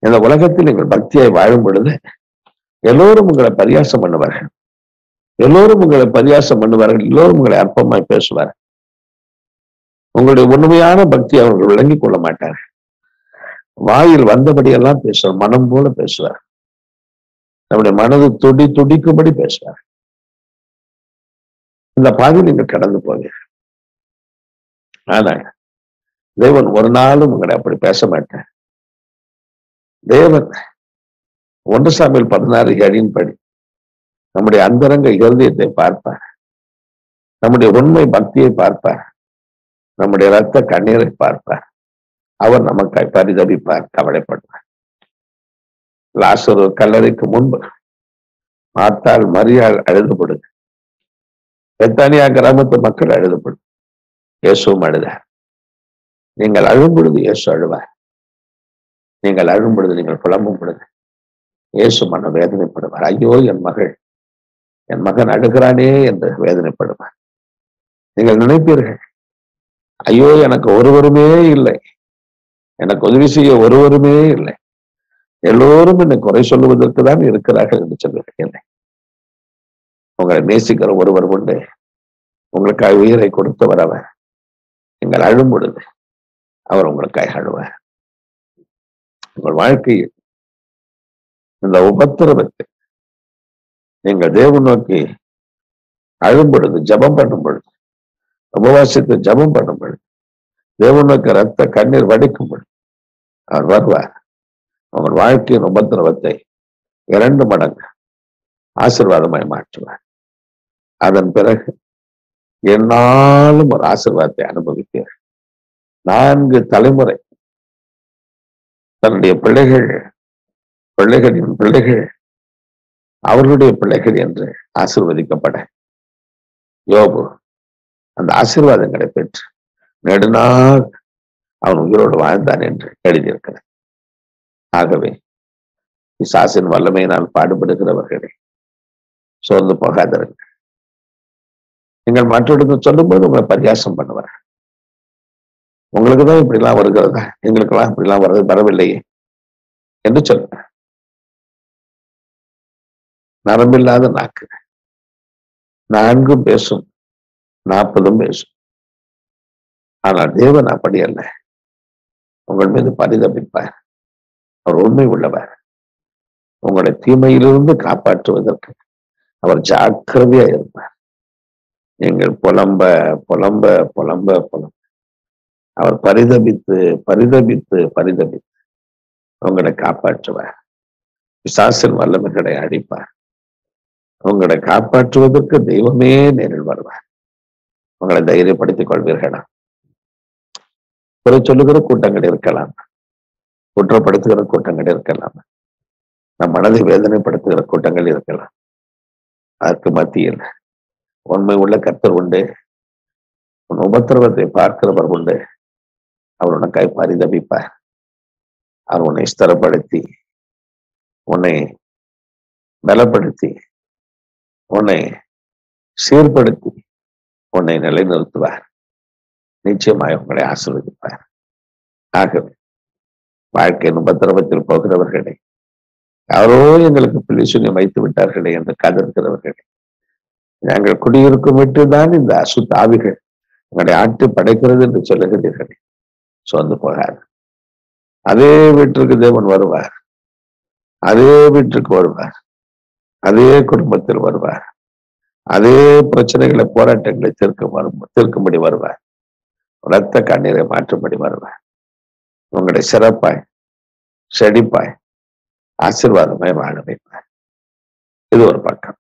இந்த உலகத்தில் நீங்கள் பக்தியாய் வாழும் பொழுது எல்லோரும் உங்களை பரியாசம் பண்ணுவார்கள். எல்லோரும் உங்களை பரியாசம் பண்ணுவார்கள். எல்லோரும் உங்களை அற்பமாய் பேசுவார்கள். உங்களுடைய உண்மையான பக்தி அவர்கள் விளங்கிக் கொள்ள மாட்டார்கள். வாயில் வந்தபடியெல்லாம் பேசுவார், மனம் போல பேசுவார். நம்முடைய மனது துடிக்கும்படி பேசுவார். இந்த பாதையில் நீங்கள் கடந்து போவீர்கள். ஆனா தேவன் ஒரு நாளும் உங்களை அப்படி பேச மாட்டார். தேவன் 1 சாமுவேல் 16:7 படி நம்முடைய அந்தரங்க இருதயத்தை பார்ப்பார். நம்முடைய உண்மை பக்தியை பார்ப்பார். நம்முடைய இரத்த கண்ணீரை பார்ப்பார். அவர் நமக்காய் பரிதபிப்பார், கவலைப்படுவார். லாசரு கல்லறைக்கு முன்பு மார்த்தாள் மரியாள் அழுதுபடுது. பெத்தானியா கிராமத்து மக்கள் அழுதுபடும். இயேசுவும் அழுதார். நீங்கள் அழும் பொழுது இயேசு அழுவார். நீங்கள் அழும் பொழுது, நீங்கள் புலம்பும் பொழுது இயேசு மன வேதனைப்படுவார். ஐயோ என் மகன் அழுகிறானே என்று வேதனைப்படுவார். நீங்கள் நினைப்பீர்கள், ஐயோ எனக்கு ஒருவருமே இல்லை, எனக்கு உதவி செய்ய ஒருவருமே இல்லை, எல்லோரும் என்னை குறை சொல்லுவதற்கு தான் இருக்கிறார்கள் என்று சொல்லுகிறேன். உங்களை நேசிக்கிற ஒருவர் உண்டு. உங்களுக்காக உயிரை கொடுத்தவர் அவர். நீங்கள் அழும் பொழுது அவர் உங்களுக்காக அழுவார். உங்கள் வாழ்க்கையில் இந்த உபத்திரவத்தை நீங்கள் தேவன் நோக்கி அழும் பொழுது, ஜபம் பண்ணும் பொழுது, உபவாசித்து ஜபம் பண்ணும் பொழுது, தேவன் நோக்கி ரத்த கண்ணீர் வடிக்கும் பொழுது அவர் வருவார். உங்கள் வாழ்க்கையின் உபத்திரவத்தை 2 மடங்கு ஆசீர்வாதமாய் மாற்றுவார். அதன் பிறகு என்னாலும் ஒரு ஆசீர்வாதத்தை அனுபவிப்பீர்கள். 4 தலைமுறை தன்னுடைய பிள்ளைகளின் பிள்ளைகள் அவர்களுடைய பிள்ளைகள் என்று ஆசீர்வதிக்கப்பட யோபு அந்த ஆசீர்வாதங்களை பெற்று நெடுநாள் அவன் உயிரோடு வாழ்ந்தான் என்று எழுதியிருக்கிறார். ஆகவே பிசாசின் வல்லமையினால் பாடுபடுகிறவர்களே, சோர்ந்து போகாதீர்கள். நீங்கள் மற்றவர்களுக்கு சொல்லும்போது உங்களை பரியாசம் பண்ணுவார். உங்களுக்குதான் இப்படிலாம் வருகிறதா, எங்களுக்கெல்லாம் இப்படிலாம் வரவில்லையே என்று சொல்லுங்க. நரம்பில்லாத நாக்கு 4 பேசும், 40 பேசும். ஆனால் தேவன் அப்படி அல்ல. உங்கள் மீது பரிதபிப்பார். அவர் உண்மை உள்ளவர். உங்களை தீமையிலிருந்து காப்பாற்றுவதற்கு அவர் ஜாக்கிரதையா இருப்பார். நீங்கள் புலம்ப புலம்ப புலம்ப புலம்ப அவர் பரிதபித்து பரிதபித்து பரிதபித்து உங்களை காப்பாற்றுவார். பிசாசின் வல்லமைகளை அழிப்பார். உங்களை காப்பாற்றுவதற்கு தெய்வமே நேரில் வருவார். உங்களை தைரியப்படுத்திக் கொள்வீர்களா? குறை சொல்லுகிற கூட்டங்கள் இருக்கலாம், குற்றப்படுத்துகிற கூட்டங்கள் இருக்கலாம், நம் மனதை வேதனைப்படுத்துகிற கூட்டங்கள் இருக்கலாம். அதற்கு மத்தியில் உண்மை உள்ள கர்த்தர் உண்டு. உன் உபத்திரவத்தை பார்க்கிறவர் உண்டு. அவர் உனக்காய் பரிதபிப்பார். அவர் உன்னை ஸ்திரப்படுத்தி, உன்னை பலப்படுத்தி, உன்னை சீர்படுத்தி, உன்னை நிலைநிறுத்துவார். நிச்சயமாய் உங்களை ஆசீர்வதிப்பார். ஆகவே வாழ்க்கையின் உபத்திரவத்தில் போகிறவர்களே, யாரோ எங்களுக்கு பிள்ளை சூன்யம் வைத்து விட்டார்களே என்று கதறுகிறவர்களே, நாங்கள் குடியிருக்கும் விட்டுதான் இந்த அசுத்த ஆவிகள் உங்களை ஆட்டி படைக்கிறது என்று சொல்லுகிறீர்களே, சோர்ந்து போகாது. அதே வீட்டிற்கு தேவன் வருவார், அதே வீட்டிற்கு வருவார், அதே குடும்பத்தில் வருவார், அதே பிரச்சனைகளை போராட்டங்களை தீர்க்கும்படி வருவார், இரத்த கண்ணீரை மாற்றும்படி வருவார். உங்களை சிறப்பாய் செழிப்பாய் ஆசீர்வாதமாய் வாழ வைப்பார். இது ஒரு பக்கம்.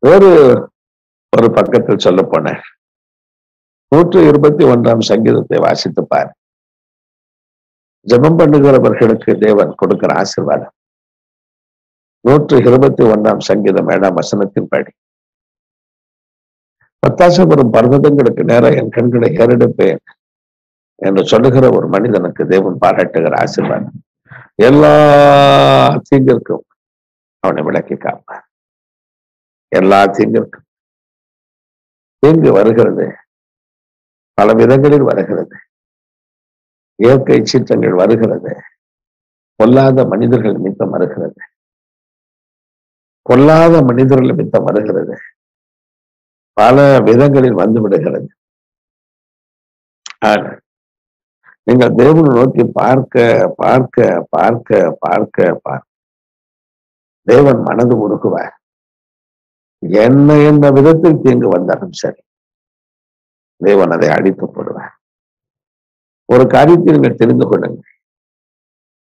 வேறு ஒரு பக்கத்தில் சொல்ல போன 121 சங்கீதத்தை வாசித்து பார். ஜெபம் பண்ணுகிறவர்களுக்கு தேவன் கொடுக்கிற ஆசீர்வாதம். 121 சங்கீதம் 7ஆம் வசனத்தின் படி, பத்தாசபுரம் பர்வதங்களுக்கு நேராக என் கண்களை ஏறெடுப்பேன் என்று சொல்லுகிற ஒரு மனிதனுக்கு தேவன் பாராட்டுகிற ஆசீர்வாதம். எல்லா தீங்கிற்கும் அவனை விலக்கி காப்பார். எல்லா தீங்கிற்கும். தீங்கு வருகிறது, பல விதங்களில் வருகிறது. இயற்கை சீற்றங்கள் வருகிறது, கொல்லாத மனிதர்கள் நிமித்தம் வருகிறது, கொல்லாத மனிதர்கள் நிமித்தம் வருகிறது, பல விதங்களில் வந்து விடுகிறது. ஆனால் நீங்கள் தேவனை நோக்கி பார்க்க பார்க்க பார்க்க பார்க்க பார்க்க தேவன் மனது உருகுவார். என்ன விதத்தில் தீங்கு வந்தாலும் சரி, தேவன் அதை அழித்து போடுவார். ஒரு காரியத்தை நீங்கள் தெரிந்து கொள்ளுங்கள்.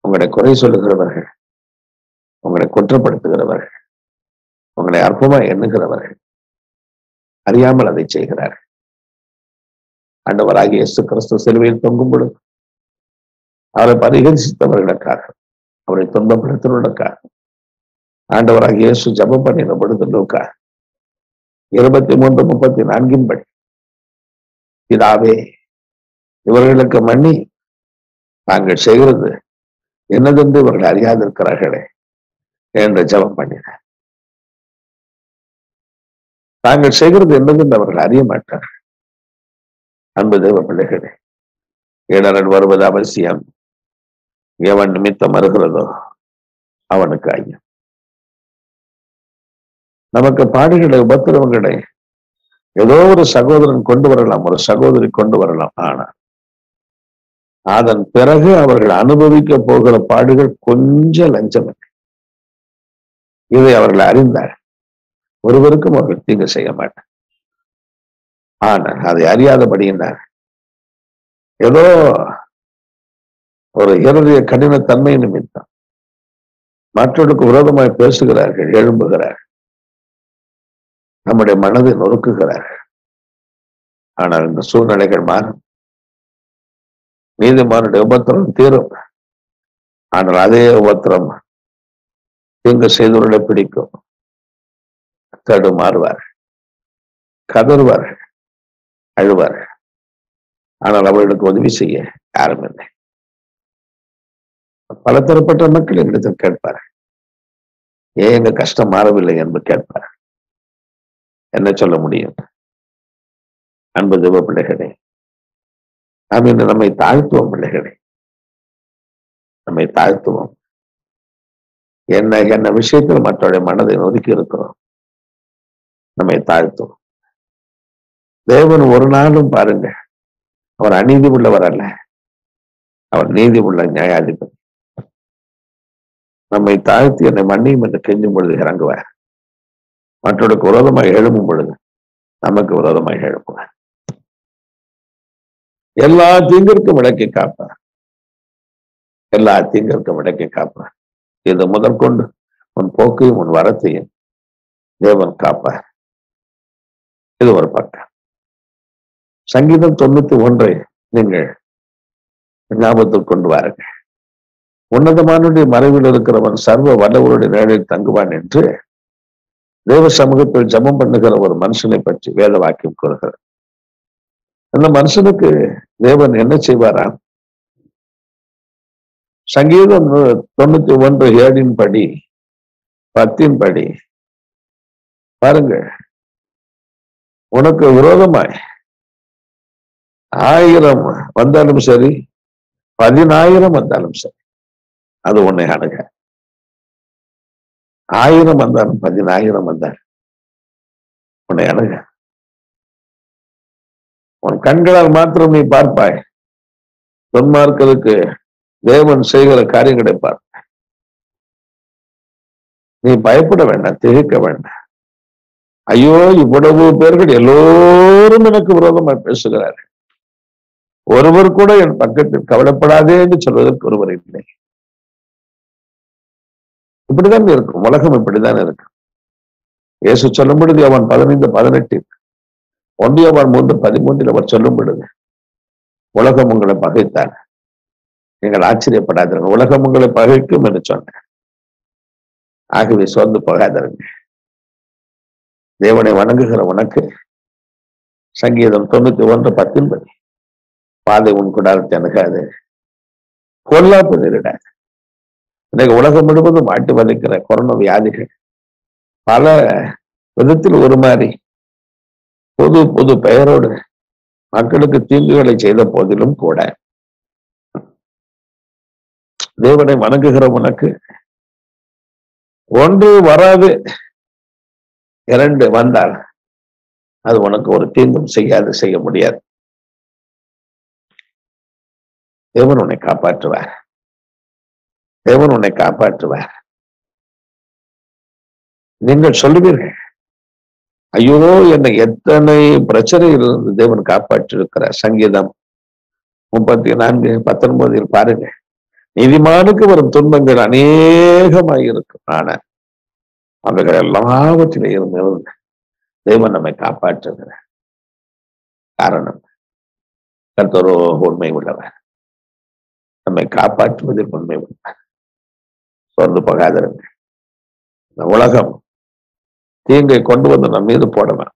உங்களை குறை சொல்லுகிறவர்கள், உங்களை குற்றப்படுத்துகிறவர்கள், உங்களை அற்பமாய் எண்ணுகிறவர்கள் அறியாமல் அதை செய்கிறார்கள். ஆண்டவராகிய இயேசு கிறிஸ்து சிலுவையில் தொங்கும் பொழுது அவரை பரிகரிசித்தவர்களுக்காக, அவரை துன்பப்படுத்துவதற்காக ஆண்டவராகிய இயேசு ஜெபம் பண்ணின பொழுது லூக்கா 23:34 படி, பிதாவே இவர்களுக்கு மன்னி, தாங்கள் செய்கிறது என்னதென்று இவர்கள் அறியாதிருக்கிறார்களே என்று ஜெபம் பண்ணினார். தாங்கள் செய்கிறது என்னதென்று அவர்கள் அறிய மாட்டார்கள். அன்பு தேவ பிள்ளைகளே, இடரன் வருவது அவசியம். எவன் நிமித்தம் வருகிறதோ அவனுக்கு ஐயம். நமக்கு பாடுகளை, உபத்திரவங்களை ஏதோ ஒரு சகோதரன் கொண்டு வரலாம், ஒரு சகோதரி கொண்டு வரலாம். ஆனால் அதன் பிறகு அவர்கள் அனுபவிக்க போகிற பாடுகள் கொஞ்சம் லஞ்சம் இல்லை. இதை அவர்கள் அறிந்தார். ஒருவருக்கும் அவர்கள் தீங்கு செய்ய மாட்டார். ஆனால் அதை அறியாதபடியினார் ஏதோ ஒரு இருதய கடினத்தன்மை நிமித்தம் மற்றவர்களுக்கு விரோதமாய் பேசுகிறார்கள், எழும்புகிறார்கள், நம்முடைய மனதை நொறுக்குகிறார்கள். ஆனால் இந்த சூழ்நிலைகள் மாறும். நீதிமானுடைய உபத்திரம் தீரும். ஆனால் அதே உபத்திரம் தீங்கு செய்தவர்களை பிடிக்கும். தடுமாறுவார்கள், கதறுவார்கள், அழுவார்கள். ஆனால் அவர்களுக்கு உதவி செய்ய யாரும் இல்லை. பல தரப்பட்ட மக்கள் எங்களிடத்தில் கேட்பார்கள், ஏன் எங்க கஷ்டம் மாறவில்லை என்று கேட்பார்கள். என்ன சொல்ல முடியும்? அன்பு தேவ பிள்ளைகளே, நாம் இன்று நம்மை தாழ்த்துவோம். பிள்ளைகளே, நம்மை தாழ்த்துவோம். என்ன விஷயத்தில் மற்றவருடைய மனதை ஒதுக்கி இருக்கிறோம், நம்மை தாழ்த்துவோம். தேவன் ஒரு நாளும் பாருங்க, அவர் அநீதி உள்ளவர் அல்ல, அவர் நீதி உள்ள நியாயாதிபதி. நம்மை தாழ்த்தி என்னை மன்னியும் என்று கெஞ்சும் பொழுது இறங்குவார். மற்றவர்களுக்கு விரோதமாக எழும்பும் பொழுது நமக்கு விரோதமாக எழுப்புவார். எல்லா தீங்கிற்கும் விளக்கி காப்பார். எல்லா தீங்கிற்கும் விளக்கி காப்பார். இது முதற்கொண்டு உன் போக்கையும் உன் வரத்தையும் தேவன் காப்பார். இது ஒரு பக்கம். சங்கீதம் 91 நீங்கள் ஞாபகத்தில் கொண்டு வாருங்கள். உன்னதமானுடைய மறைவில் இருக்கிறவன் சர்வ வல்லவருடைய நிழலில் தங்குவான் என்று தேவ சமூகத்தில் ஜெபம் பண்ணுகிற ஒரு மனுஷனை பற்றி வேத வாக்கியம் கூறுகிறது. அந்த மனுஷனுக்கு தேவன் என்ன செய்வாராம்? சங்கீதம் 91:7 படி 10 படி பாருங்க, உனக்கு விரோதமாய் 1000 வந்தாலும் சரி, 10,000 வந்தாலும் சரி, அது உன்னை அணுக. 1000 வந்தாலும் 10,000 வந்தாலும் உன்னை அணுக. உன் கண்களால் மாத்திரம் நீ பார்ப்பாய். துன்மார்க்கருக்கு தேவன் செய்கிற காரியங்களை பார்ப்பாய். நீ பயப்பட வேண்டாம், திகைக்க வேண்டாம். ஐயோ, இவ்வளவு பேர்கள் எல்லோரும் எனக்கு விரோதமாக பேசுகிறார்கள், ஒருவர் கூட என் பக்கத்தில் கவலைப்படாதே என்று சொல்வதற்கு ஒருவர் இல்லை. இப்படிதான் இருக்கும் உலகம், இப்படிதான் இருக்கும். இயேசு சொல்லும் பொழுது அவன் 15:18, 1 யோவான் 3:13 அவர் சொல்லும் பொழுது, உலகம் உங்களை பகைத்தார், நீங்கள் ஆச்சரியப்படாதீர்கள், உலகம் உங்களை பகைக்கும் என்று சொன்னார். ஆகவே சோர்ந்து போகாதீர்கள். தேவனை வணங்குகிற உனக்கு சங்கீதம் 91:10 பாதை உன் கூடாரத்தை அணுகாது, பொல்லாப்பு நேரிடாது. இன்னைக்கு உலகம் முழுவதும் மாட்டி வதைக்கிற கொரோனா வியாதிகள் பல விதத்தில் ஒரு மாதிரி புது புது பெயரோடு மக்களுக்கு தீங்குகளை செய்த போதிலும் கூட தேவனை வணங்குகிற உனக்கு 1 வராது, 2 வந்தால் அது உனக்கு ஒரு தீங்கும் செய்ய முடியாது. தேவன் உன்னை காப்பாற்றுவார். தேவன் உன்னை காப்பாற்றுவார். நீங்கள் சொல்லுவீர்கள், ஐயோ, என்னை எத்தனை பிரச்சனையிலிருந்து தேவன் காப்பாற்றி இருக்கிறார். சங்கீதம் 34:19 பாருங்க. நீதிமானுக்கு வரும் துன்பங்கள் அநேகமாக இருக்கும், ஆனால் அவைகள் எல்லாவற்றிலும் இருந்து தேவன் நம்மை காப்பாற்றுகிறார். காரணம், கர்த்தரோ உண்மை உள்ளவர், நம்மை காப்பாற்றுவதில் உண்மை உள்ளவர். சொந்து போகாதிருங்க. இந்த உலகம் தீங்கை கொண்டு வந்து நம் மீது போடலாம்.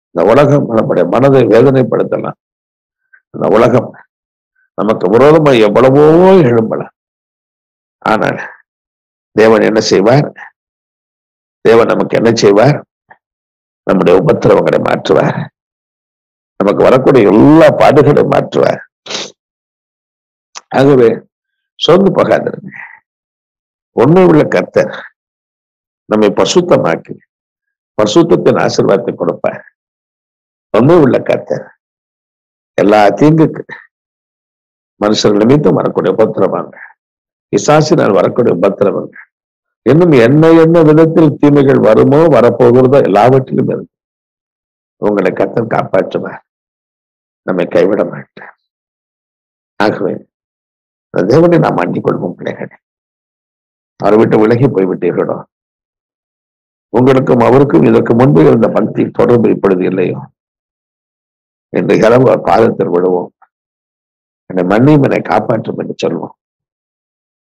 இந்த உலகம் நம்முடைய மனதை வேதனைப்படுத்தலாம். இந்த உலகம் நமக்கு விரோதமாக எவ்வளவோ எழும்பலாம். ஆனால் தேவன் என்ன செய்வார்? தேவன் நமக்கு என்ன செய்வார்? நம்முடைய உபத்திரவங்களை மாற்றுவார். நமக்கு வரக்கூடிய எல்லா பாடுகளையும் மாற்றுவார். ஆகவே சோர்ந்து போகாதிருங்க. உண்மை உள்ள கர்த்தர் நம்மை பரிசுத்தமாக்கி பரிசுத்தத்தின் ஆசீர்வாதத்தை கொடுப்பார். உண்மை உள்ள கர்த்தர் எல்லா தீங்குக்கு, மனுஷர்கள் நிமித்தம் வரக்கூடிய உபத்திரவாங்க, பிசாசினால் வரக்கூடிய உபத்திரவங்க, இன்னும் என்ன விதத்தில் தீமைகள் வருமோ வரப்போகிறதோ எல்லாவற்றிலும் இருக்கு உங்களை கர்த்தர் காப்பாற்றுவார். நம்மை கைவிட மாட்டார். ஆகவே தேவனை நாம் மாட்டிக் கொள்வோம். பிள்ளைகளே, அவரை விட்டு விலகி போய்விட்டீர்களோ, உங்களுக்கும் அவருக்கும் இதற்கு முன்பு இருந்த பக்தி தொடர்பு இப்பொழுது இல்லையோ என்று இரவு பாதத்தில் விடுவோம். என்னை மன்னியும், என்னை காப்பாற்றும் என்று சொல்வோம்.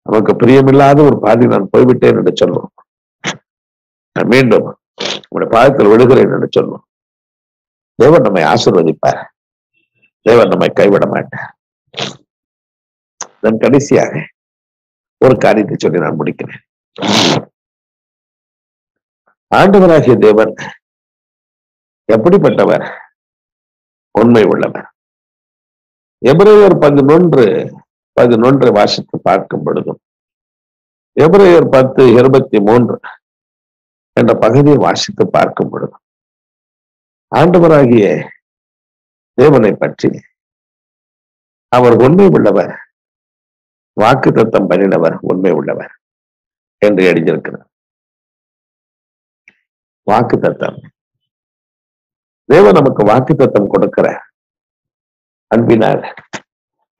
நமக்கு பிரியமில்லாத ஒரு பாதி நான் போய்விட்டேன் என்று சொல்வோம். நான் மீண்டும் உங்களுடைய பாதத்தில் விடுகிறேன் என்று சொல்வோம். தேவன் நம்மை ஆசீர்வதிப்பார். தேவன் நம்மை கைவிட மாட்டார். நான் கடைசியாக ஒரு காரியத்தை சொல்லி நான் முடிக்கிறேன். ஆண்டவராகிய தேவன் எப்படிப்பட்டவர்? உண்மை உள்ளவர். எபிரேயர் 11:11 வாசித்து பார்க்கும் பொழுதும், எபிரேயர் 10:23 என்ற பகுதியை வாசித்து பார்க்கும் பொழுதும் ஆண்டவராகிய தேவனை பற்றி அவர் உண்மை உள்ளவர், வாக்குத்தத்தம் பண்ணினவர் உண்மை உள்ளவர் என்று எழுதியிருக்கிறார். வாக்குத்தத்தம், தேவன் நமக்கு வாக்குத்தத்தம் கொடுக்கிற அன்பினால்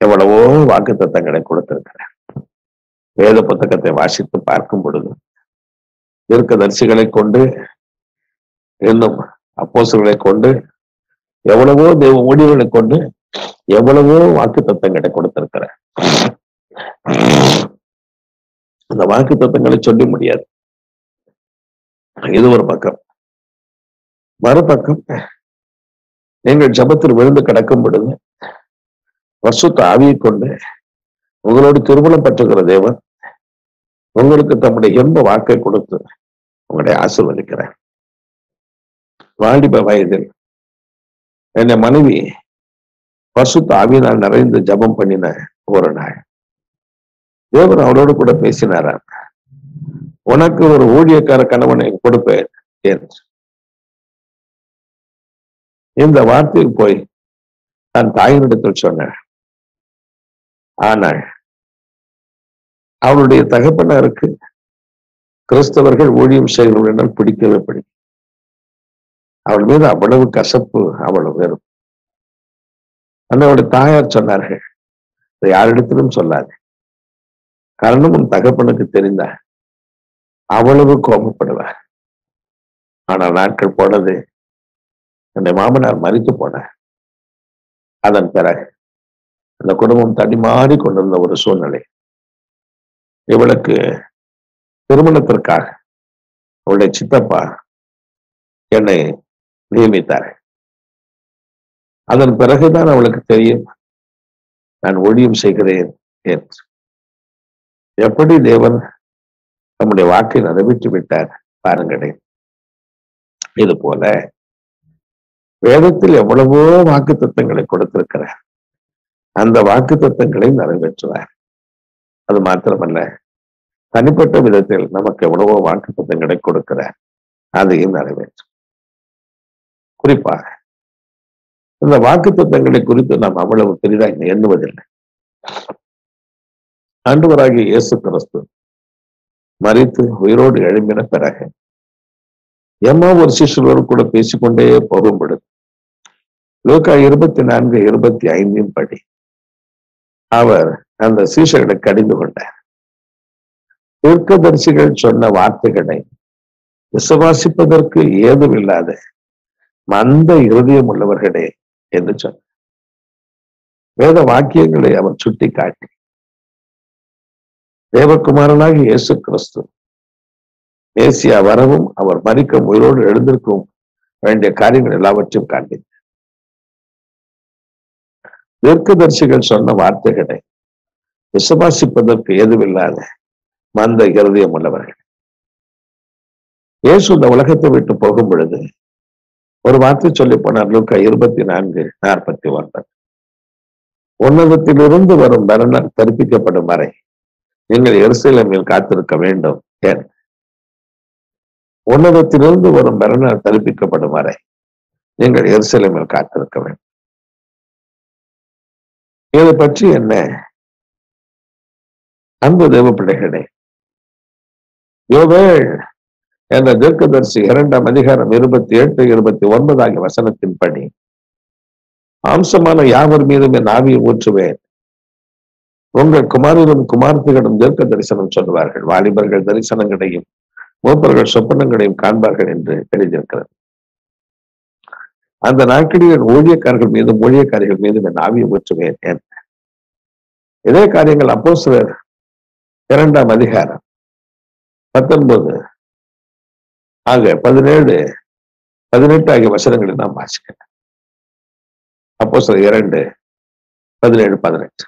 எவ்வளவோ வாக்குத்தத்தங்களை கொடுத்திருக்கிறார். வேத புத்தகத்தை வாசித்து பார்க்கும் பொழுது தீர்க்கதரிசிகளை கொண்டு, இன்னும் அப்போஸ்தலர்களை கொண்டு, எவ்வளவோ தேவ ஊழியர்களை கொண்டு எவ்வளவோ வாக்குத்தத்தங்களை கொடுத்திருக்கிறார். அந்த வாக்குத்தத்தங்களை சொல்லி முடியாது. இது ஒரு பக்கம். மறுபக்கம், நீங்கள் ஜபத்தில் விழுந்து கிடக்கும் பொழுது பரிசுத்த ஆவியை கொண்டு உங்களோடு திருமணம் பெற்றுகிற தேவன் உங்களுக்கு தம்முடைய இன்ப வாக்கை கொடுத்து உங்களை ஆசீர்வதிக்கிறார். வாலிப வயதில் என்னை மனைவி பரிசுத்த ஆவியினால் நிறைந்து ஜெபம் பண்ணின ஒரு நாள் தேவன் அவரோடு கூட பேசினாராம். உனக்கு ஒரு ஊழியக்கார கணவனை கொடுப்பேன் என்று. இந்த வார்த்தையில் போய் நான் தாயினிடத்தில் சொன்னேன். ஆனால் அவளுடைய தகப்பனாருக்கு கிறிஸ்தவர்கள் ஊழியம் செய்கிறவர்கள் பிடிக்கவே பிடிக்கும். அவள் மீது அவ்வளவு கசப்பு, அவ்வளவு வெறும். அவளுடைய தாயார் சொன்னார்கள், இதை யாரிடத்திலும் சொல்லாது, காரணம் உன் தகப்பனுக்கு தெரிந்த அவ்வளவு கோபப்படுவார். ஆனால் நாட்கள் போனது, என்னுடைய மாமனார் மரித்து போனார். அதன் பிறகு அந்த குடும்பம் தடிமாறி கொண்டிருந்த ஒரு சூழ்நிலை. இவளுக்கு திருமணத்திற்காக அவளுடைய சித்தப்பா என்னை நியமித்தார். அதன் பிறகுதான் அவளுக்கு தெரியும் நான் ஊழியம் செய்கிறேன் என்று. எப்படி தேவன் நம்முடைய வாக்கை நிறைவேற்றி விட்டார் பாருங்களேன். இது போல வேதத்தில் எவ்வளவோ வாக்கு தத்தங்களை கொடுத்திருக்கிறார். அந்த வாக்கு தத்தங்களை நிறைவேற்றுவார். அது மாத்திரமல்ல, தனிப்பட்ட விதத்தில் நமக்கு எவ்வளவோ வாக்கு தத்தங்களை கொடுக்கிறார், அதையும் நிறைவேற்றும். குறிப்பாக இந்த வாக்கு தத்தங்களை குறித்து நாம் அவ்வளவு பெரிதாக எண்ணுவதில்லை. ஆண்டவராகிய இயேசு கிறிஸ்து மரித்து உயிரோடு எழும்பின பிறகு ஒரு சிஷ்யரோடு கூட பேசிக்கொண்டே போகும் பொழுது லூக்கா 24:25 படி அவர் அந்த சீஷர்களை கடிந்து கொண்டார். தீர்க்கதரிசிகள் சொன்ன வார்த்தைகளை விசுவாசிப்பதற்கு ஏதுமில்லாத மந்த இருதயம் உள்ளவர்களே என்று சொன்னார். வேத வாக்கியங்களை அவர் சுட்டி காட்டி தேவகுமாரனாகி இயேசு கிறிஸ்து மேசியா வரவும் அவர் மரிக்கும் உயிரோடு எழுந்திருக்கும் வேண்டிய காரியங்கள் எல்லாவற்றையும் காண்பித்தார். தீர்க்கதரிசிகள் சொன்ன வார்த்தைகளை விசுவாசிப்பதற்கு ஏதுமில்லாத மந்த இருதயம் உள்ளவர்கள். இயேசு இந்த உலகத்தை விட்டு போகும் பொழுது ஒரு வார்த்தை சொல்லி போனார். லூக்கா 24:49 உன்னதத்திலிருந்து வரும் பலனால் தரிப்பிக்கப்படும் வரை நீங்கள் எருசலேமில் காத்திருக்க வேண்டும். ஏன்? உன்னதத்திலிருந்து வரும் பலனால் தரிப்பிக்கப்படும் வரை நீங்கள் எருசலேமில் காத்திருக்க வேண்டும். இதை பற்றி என்ன அன்பு தேவ பிள்ளைகளே, யோவேல் என்ற தீர்க்கதரிசி 2:28-29 ஆகிய வசனத்தின்படி அம்சமான யாவர் மீதும் என் ஆவியை ஊற்றுவேன். உங்கள் குமாரரும் குமார்த்திகளும் தீர்க்க தரிசனம் சொல்லுவார்கள். வாலிபர்கள் தரிசனங்களையும் மூப்பர்கள் சொப்பனங்களையும் காண்பார்கள் என்று எழுதியிருக்கிறது. அந்த நாட்களில் ஊழியக்காரர்கள் மீதும் ஊழியக்காரிகள் மீதும் என் ஆவியை ஊற்றுவேன் என்ற இதே காரியங்கள் அப்போஸ்தலர் 2:19 ஆக 17-18 ஆகிய வசனங்களை நாம் வாசிக்கலாம். அப்போஸ்தலர் 2:17-18.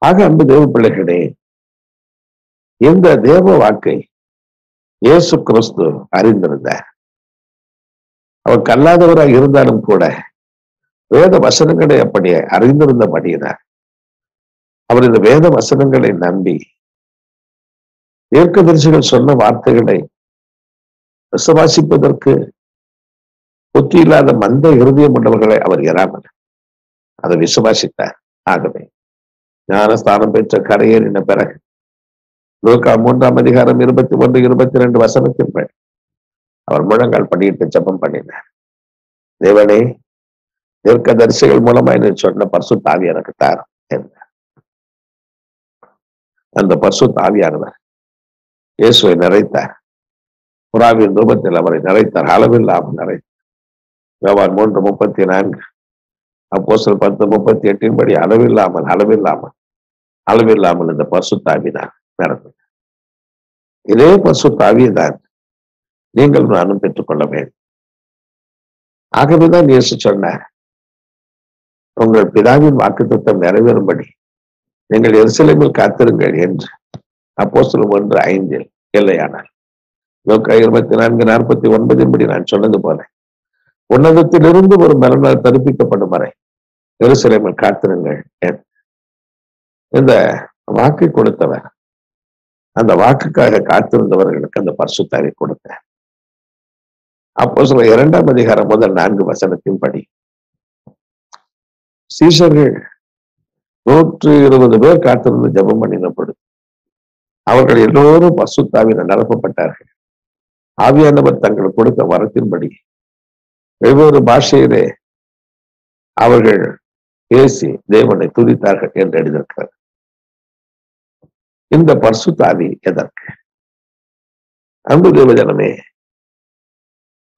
ஆக அன்பு தேவ பிள்ளைகளே, இந்த தேவ வாக்கை இயேசு கிறிஸ்து அறிந்திருந்தார். அவர் கல்லாதவராக இருந்தாலும் கூட வேத வசனங்களை அப்படியே அறிந்திருந்தபடியினார் அவர் இந்த வேத வசனங்களை நம்பி தீர்க்கதரிசிகள் சொன்ன வார்த்தைகளை விசுவாசிப்பதற்கு புத்தி இல்லாத மந்த இருதயம் உள்ளவர்களை அவர் எறாமல் அதை விசுவாசித்தார். ஆகவே ஞானஸ்தானம் பெற்ற கரையேறின பிறகு லூக்கா 3:21-22 வசனத்தின்படி அவர் முழங்கால் படியிட்டு ஜெபம் பண்ணினார். தேவனே, தீர்க்கதரிசிகள் மூலமா என்ன சொன்ன பரிசுத்த ஆவி எனக்கு தாரும் என்றார். அந்த பரிசுத்த ஆவியானவர் இயேசுவை நிறைத்தார். புறாவின் ரூபத்தில் அவரை நிறைத்தார். அளவில்லாமல் நிறைத்தார். யோவான் 3:34 அப்போஸ்தலர் 10:38 படி அளவில்லாமல் இந்த பரிசுத்த ஆவிதான் நடந்தது. இதே பரிசுத்த ஆவியை தான் நீங்கள் நானும் பெற்றுக்கொள்ள வேண்டும். ஆகவேதான் இயேசு சொன்னார், உங்கள் பிதாவின் வாக்குத்தத்தம் நிறைவேறும்படி நீங்கள் எருசலேமில் காத்திருங்கள் என்று. அப்போஸ்தலர் 1:5 இல்லையானார். லூக்கா 24:49 படி நான் சொன்னது போல உன்னதத்திலிருந்து ஒரு பலனால் தரிப்பிக்கப்படும் வரை எருசலேமில் காத்திருங்கள். இந்த வாக்கை கொடுத்தவர் அந்த வாக்குக்காக காத்திருந்தவர்களுக்கு அந்த பரிசுத்த ஆவியை கொடுத்தார். அப்போஸ்தலர் 2ஆம் அதிகாரம் முதல் 4 வசனத்தின்படி சீஷர்கள் 120 பேர் காத்திருந்து ஜெபம் பண்ணின பொழுது அவர்கள் எல்லோரும் பரிசுத்த ஆவியினால் நிரப்பப்பட்டார்கள். ஆவியானவர் தங்களுக்கு கொடுத்த வரத்தின்படி வெவ்வேறு பாஷையிலே அவர்கள் பேசி தேவனை துதித்தார்கள் என்று எழுதியிருக்கிறார். இந்த பரிசுத்த ஆவி எதற்கு? அன்பு தேவஜனமே,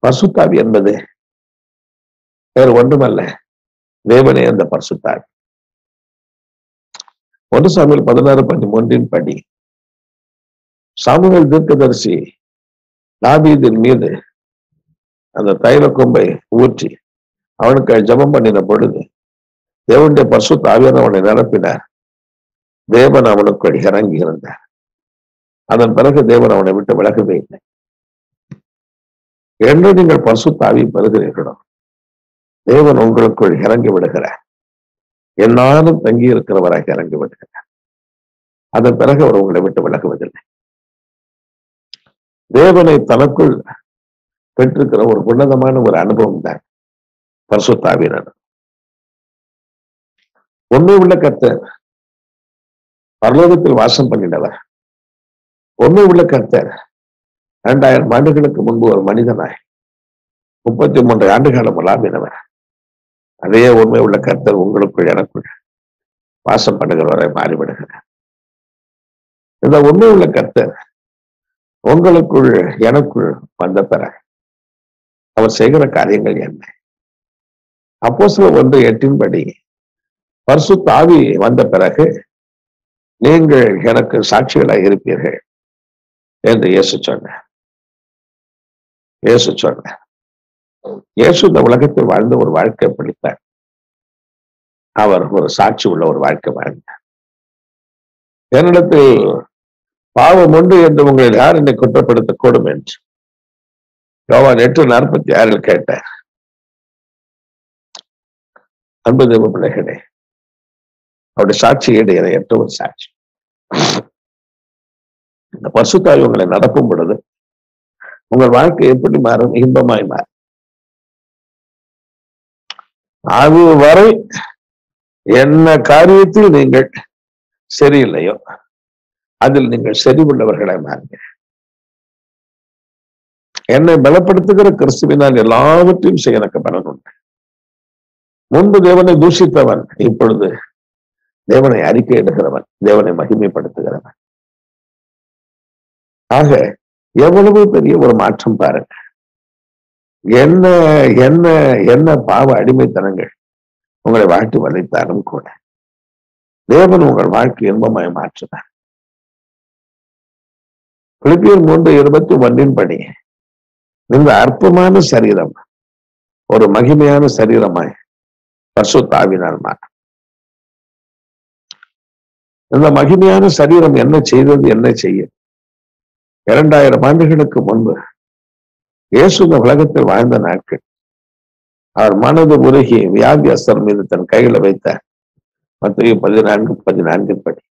பரிசுத்த ஆவி என்பது வேறு ஒன்றுமல்ல, தேவனே அந்த பரிசுத்த ஆவி. 1 சாமுவேல் 16:13 படி சாமுவேல் தீர்க்கதரிசி தாவீதின் மீது அந்த தைல கொம்பை ஊற்றி அவனுக்கு ஜெபம் பண்ணின பொழுது தேவனுடைய பரிசுத்த ஆவியானவர் அவனை நிரப்பினார். தேவன் அவனுக்குள் இறங்கி இருந்தார். அதன் பிறகு தேவன் அவனை விட்டு விலகவே இல்லை. என்று நீங்கள் பரிசுத்த ஆவி பெறுகிறீர்களோ தேவன் உங்களுக்குள் இறங்கி விடுகிறார். எல்லாரும் தங்கி இருக்கிறவராக இறங்கி விடுகிறார். அதன் பிறகு அவர் உங்களை விட்டு விலகுவதில்லை. தேவனை தனக்குள் பெற்றிருக்கிற ஒரு உன்னதமான ஒரு அனுபவம் தான் பரிசுத்த ஆவியின். உண்மை உள்ள கர்த்தர் பரலோகத்தில் வாசம் பண்ணினவர். உண்மை உள்ள கர்த்தர் 2000 ஆண்டுகளுக்கு முன்பு ஒரு மனிதனாய் 33 ஆண்டுகாலம் உலாவினவர். அதே உண்மை உள்ள கர்த்தர் உங்களுக்குள் எனக்குள் வாசம் பண்ணுகிறவரை மாறிவிடுகிறார். இந்த உண்மை உள்ள கர்த்தர் உங்களுக்குள் எனக்குள் வந்த பிறகு அவர் செய்கிற காரியங்கள் என்ன? அப்போஸ்தலர் 1:8 படி பரிசுத்த ஆவி வந்த பிறகு நீங்கள் எனக்கு சாட்சிகளாக இருப்பீர்கள் என்று இயேசு சொன்னார். இயேசு இந்த உலகத்தில் வாழ்ந்த ஒரு வாழ்க்கை பிடித்தார். அவர் ஒரு சாட்சி உள்ள ஒரு வாழ்க்கை வாழ்ந்தார். என்னிடத்தில் பாவம் உண்டு என்று உங்களில் யார் என்னை குற்றப்படுத்தக்கூடும் என்று யோவான் 8:46 கேட்டார். அன்பு தேவ பிள்ளைகளே, அவருடைய சாட்சி என்ற ஒரு சாட்சி. இந்த பரிசுத்த ஆவி உங்களை நடக்கும் பொழுது உங்கள் வாழ்க்கை எப்படி மாறும்? இன்பமாய் மாறும். அது வரை என்ன காரியத்தில் நீங்கள் சரியில்லையோ அதில் நீங்கள் சரி உள்ளவர்களாய் மாறுங்க. என்னை பலப்படுத்துகிற கிறிஸ்துவினால் எல்லாவற்றையும் செய்ய எனக்கு பலன் உண்டு. முன்பு தேவனை தூஷித்தவன் இப்பொழுது தேவனை அறிக்கையிடுகிறவன், தேவனை மகிமைப்படுத்துகிறவன். ஆக எவ்வளவு பெரிய ஒரு மாற்றம் பாருங்க. என்ன என்ன என்ன பாவ அடிமைத்தனங்கள் உங்களை வாழ்த்து வளைத்தாலும் கூட தேவன் உங்கள் வாழ்க்கை இன்பமாய் மாற்றினார். பிலிப்பியர் 3:21 படி இந்த அற்பமான சரீரம் ஒரு மகிமையான சரீரமாய் பரிசுத்த ஆவியினால் மாறும். இந்த மகிமையான சரீரம் என்ன செய்தது, என்ன செய்யும்? 2000 ஆண்டுகளுக்கு முன்பு இயேசு இந்த உலகத்தில் வாழ்ந்த நாட்கள் அவர் மனது உருகி வியாதியஸ்தர் மீது தன் கையில வைத்தார். மத்தேயு 14:14 படி